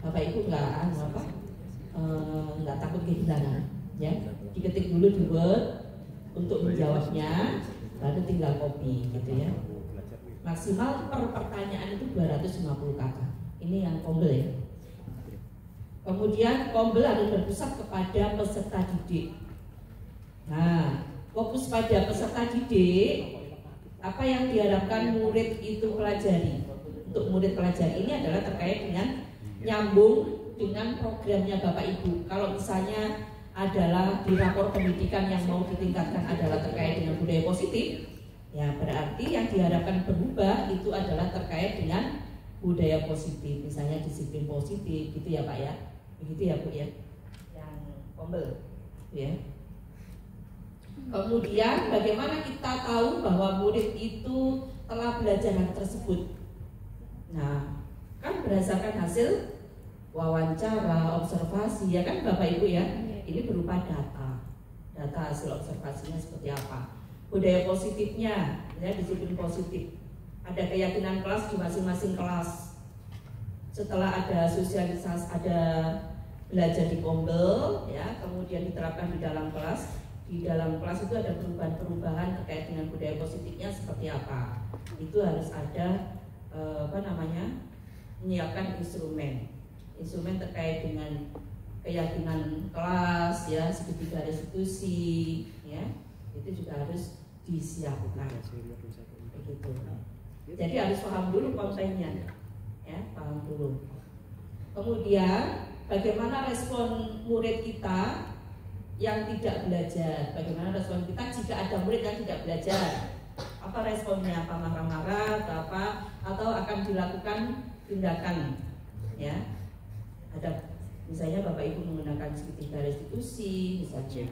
Bapak Ibu nggak takut kehilangan ya. Diketik dulu di Word untuk menjawabnya, lalu tinggal copy gitu ya. Maksimal per pertanyaan itu 250 kata. Ini yang kombel ya. Kemudian kombel harus berpusat kepada peserta didik. Nah, fokus pada peserta didik, apa yang diharapkan murid itu pelajari. Untuk murid pelajari ini adalah terkait dengan nyambung dengan programnya Bapak Ibu. Kalau misalnya adalah di rapor pendidikan yang mau ditingkatkan adalah terkait dengan budaya positif, ya berarti yang diharapkan berubah itu adalah terkait dengan budaya positif, misalnya disiplin positif, gitu ya Pak ya. Begitu ya Bu ya, yang kombel ya. Kemudian bagaimana kita tahu bahwa murid itu telah belajar hal tersebut? Nah, kan berdasarkan hasil wawancara, observasi ya kan Bapak Ibu ya. ini berupa data hasil observasinya seperti apa. Budaya positifnya, ya, disiplin positif. Ada keyakinan kelas di masing-masing kelas. Setelah ada sosialisasi, ada belajar di Kombel, ya, kemudian diterapkan di dalam kelas. Di dalam kelas itu ada perubahan-perubahan terkait dengan budaya positifnya seperti apa. Itu harus ada menyiapkan instrumen terkait dengan keyakinan kelas, ya, segitiga restitusi, ya, itu juga harus disiapkan. Begitu. Jadi harus paham dulu kontennya, ya, paham dulu. Kemudian bagaimana respon murid kita yang tidak belajar? Bagaimana respon kita jika ada murid yang tidak belajar? Apa responnya? Apa marah-marah atau apa? Atau akan dilakukan tindakan? Ya, ada misalnya Bapak Ibu menggunakan segitiga restitusi, misalnya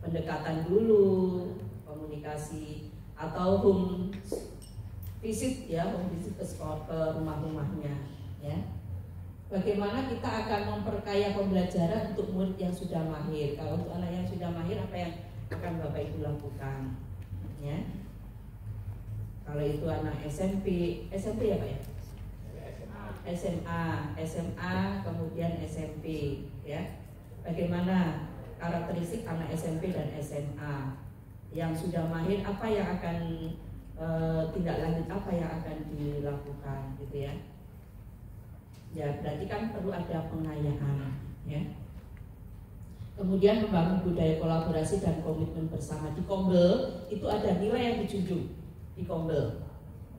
pendekatan dulu, komunikasi, atau home visit, ya, home visit ke sekolah, ke rumah-rumahnya, ya. Bagaimana kita akan memperkaya pembelajaran untuk murid yang sudah mahir? Kalau untuk anak yang sudah mahir, apa yang akan Bapak Ibu lakukan? Ya, kalau itu anak SMP ya Pak ya? SMA, kemudian SMP, ya. Bagaimana karakteristik anak SMP dan SMA yang sudah mahir? Apa yang akan tindak lanjut, apa yang akan dilakukan, gitu ya? Ya, berarti kan perlu ada pengayaan, ya. Kemudian membangun budaya kolaborasi dan komitmen bersama. Di Kombel itu ada nilai yang dijunjung di Kombel.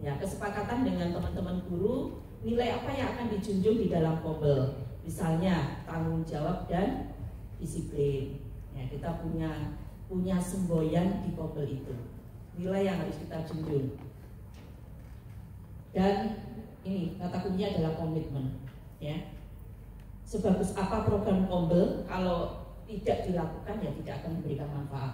Ya, kesepakatan dengan teman-teman guru, nilai apa yang akan dijunjung di dalam Kombel. Misalnya tanggung jawab dan disiplin. Ya, kita punya semboyan di Kombel itu. Nilai yang harus kita junjung. Dan ini kata kuncinya adalah komitmen, ya. Sebagus apa program Kombel, kalau tidak dilakukan ya tidak akan memberikan manfaat.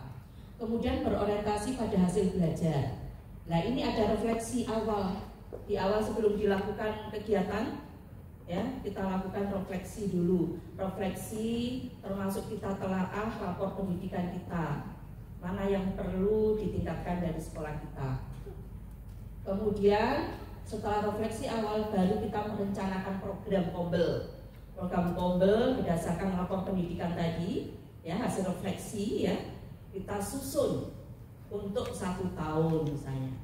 Kemudian berorientasi pada hasil belajar. Nah, ini ada refleksi awal. Di awal sebelum dilakukan kegiatan, ya, kita lakukan refleksi dulu. Refleksi termasuk kita telaah rapor pendidikan kita, mana yang perlu ditingkatkan dari sekolah kita. Kemudian setelah refleksi awal baru kita merencanakan program Kombel. Program Kombel berdasarkan rapor pendidikan tadi, ya, hasil refleksi, ya, kita susun untuk 1 tahun misalnya.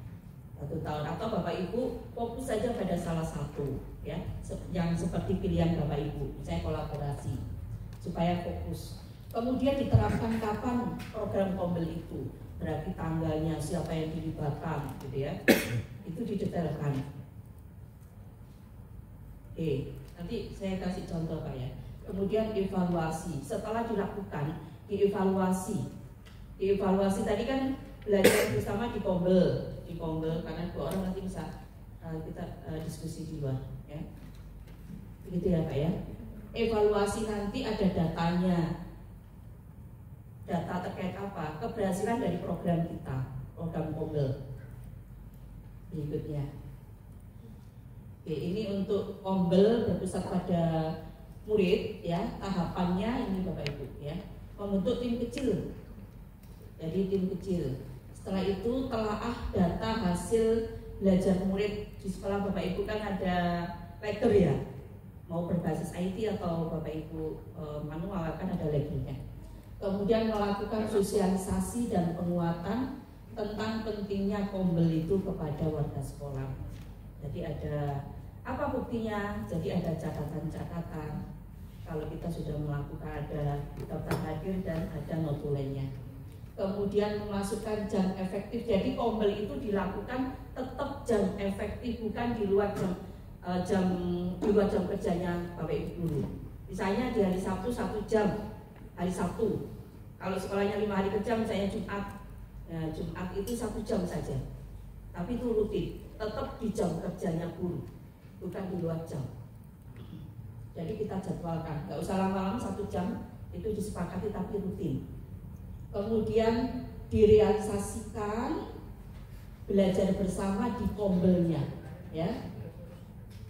1 tahun, atau Bapak Ibu fokus saja pada salah satu, ya, yang seperti pilihan Bapak Ibu, misalnya kolaborasi, supaya fokus. Kemudian diterapkan kapan program Kombel itu, berarti tanggalnya, siapa yang dilibatkan, gitu ya. Itu didetailkan. Oke, nanti saya kasih contoh Pak, ya. Kemudian evaluasi, setelah dilakukan dievaluasi. Dievaluasi tadi kan belajar bersama di Kombel, karena 2 orang nanti bisa kita diskusi di luar, ya. Begitu ya Pak, ya. Evaluasi nanti ada datanya. Data terkait apa? Keberhasilan dari program kita, program Kombel. Berikutnya. Oke, ini untuk Kombel berpusat pada murid, ya. Tahapannya ini Bapak Ibu, ya. Membentuk tim kecil. Jadi tim kecil. Setelah itu telaah data hasil belajar murid di sekolah Bapak Ibu kan ada lektor, ya. Mau berbasis IT atau Bapak Ibu manual kan ada lektornya. Kemudian melakukan sosialisasi dan penguatan tentang pentingnya Kombel itu kepada warga sekolah. Jadi ada apa buktinya? Jadi ada catatan-catatan. Kalau kita sudah melakukan, ada daftar hadir dan ada notulennya. Kemudian memasukkan jam efektif. Jadi Kombel itu dilakukan tetap jam efektif, bukan di luar jam kerjanya Bapak Ibu guru. Misalnya di hari Sabtu 1 jam, hari Sabtu. Kalau sekolahnya 5 hari kerja, misalnya Jumat, ya, Jumat itu 1 jam saja. Tapi itu rutin, tetap di jam kerjanya guru, bukan di luar jam. Jadi kita jadwalkan, nggak usah lama-lama 1 jam, itu disepakati tapi rutin. Kemudian direalisasikan belajar bersama di Kombelnya, ya.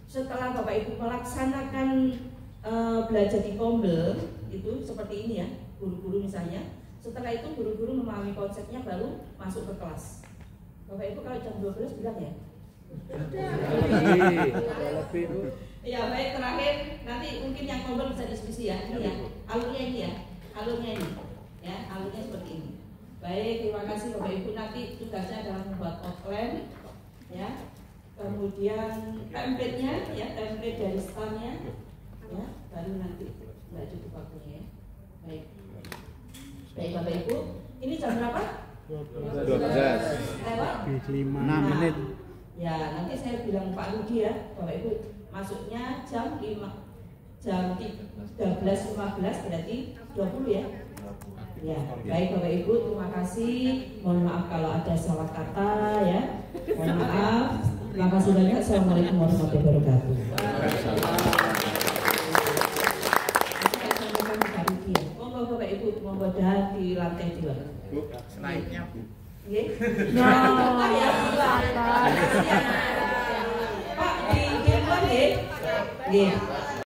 Setelah Bapak Ibu melaksanakan belajar di Kombel itu seperti ini, ya. guru-guru misalnya. Setelah itu guru-guru memahami konsepnya baru masuk ke kelas. Bapak Ibu kalau jam 12 bilang ya? Ya baik, terakhir nanti mungkin yang ngobrol bisa diskusi ya. Ini ya, alurnya ini ya, alurnya ini, ya, alurnya seperti ini. Baik, terima kasih Bapak Ibu. Nanti tugasnya adalah membuat outline, ya. Kemudian template-nya, ya, template dari stand-nya, ya, baru nanti nggak cukup waktunya ya. Baik. Baik Bapak Ibu, ini jam berapa? 12. Lewat? 6 menit. Ya, nanti saya bilang Pak Rudi ya, Bapak Ibu masuknya jam 13.15 berarti 20 ya. Ya, baik Bapak Ibu, terima kasih. Mohon maaf kalau ada salah kata ya. Mohon maaf. Terima kasih banyak. Assalamualaikum warahmatullahi wabarakatuh. Monggo Bapak Ibu, monggo dah di lantai 2. Bu, slide-nya Bu. Nggih. Pak, di depan nggih. Nggih.